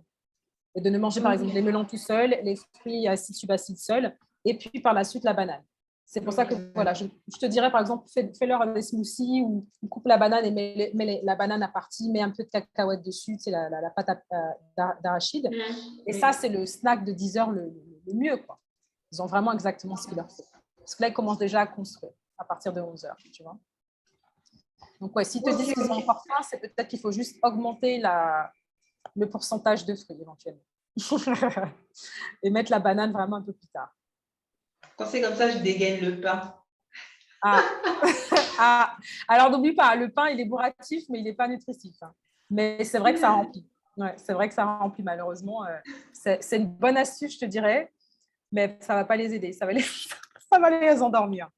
A: Et de ne manger par exemple les melons tout seuls, les fruits acides, subacides seuls, et puis par la suite la banane. C'est pour ça que voilà, je te dirais par exemple, fais-leur des smoothies ou coupe la banane et mets la banane à partie, mets un peu de cacahuètes dessus, c'est la pâte d'arachide. Et ça, c'est le snack de 10 heures le mieux, quoi. Ils ont vraiment exactement ce qu'il leur faut. Parce que là, ils commencent déjà à construire à partir de 11 heures, tu vois. Donc, ouais, s'ils te disent qu'ils ont encore faim, c'est peut-être qu'il faut juste augmenter le pourcentage de fruits éventuellement. Et mettre la banane vraiment un peu plus tard.
E: Quand c'est comme ça, je dégaine le pain.
A: Alors n'oublie pas, le pain, il est bourratif, mais il n'est pas nutritif. Hein. Mais c'est vrai que ça remplit. Ouais, c'est vrai que ça remplit, malheureusement. C'est une bonne astuce, je te dirais, mais ça ne va pas les aider. Ça va les endormir.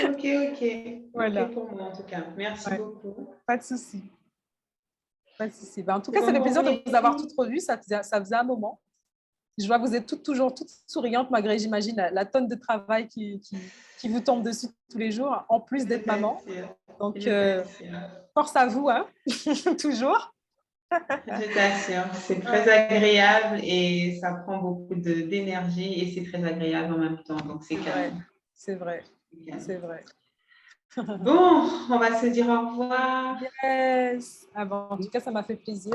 E: Ok.
A: Voilà.
E: Ok pour moi, en tout cas. Merci beaucoup.
A: Pas de souci. En tout cas, c'est le plaisir de vous avoir toutes revues. Ça faisait un moment. Je vois que vous êtes toujours toutes souriantes, malgré, j'imagine, la tonne de travail qui vous tombe dessus tous les jours, en plus d'être maman. Donc, force à vous, hein, toujours.
E: Je t'assure, c'est très agréable et ça prend beaucoup d'énergie et c'est très agréable en même temps. Donc, c'est calme.
A: C'est vrai.
E: Bon, on va se dire au revoir.
A: Yes. En tout cas, ça m'a fait plaisir.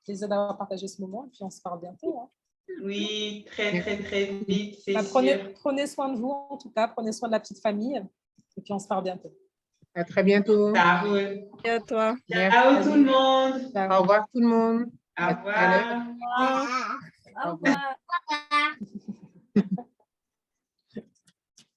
A: Plaisir d'avoir partagé ce moment et puis on se parle bientôt. Hein.
E: Oui, très, très, très vite, c'est
A: Bah,
E: sûr.
A: prenez soin de vous, en tout cas. Prenez soin de la petite famille. Et puis, on se parle bientôt.
C: À très bientôt.
E: Ça roule.
B: Et à toi.
C: Merci.
E: Ciao tout le monde.
C: Au revoir tout le monde.
E: Au
C: À tout à l'heure.
E: revoir.
C: Au revoir.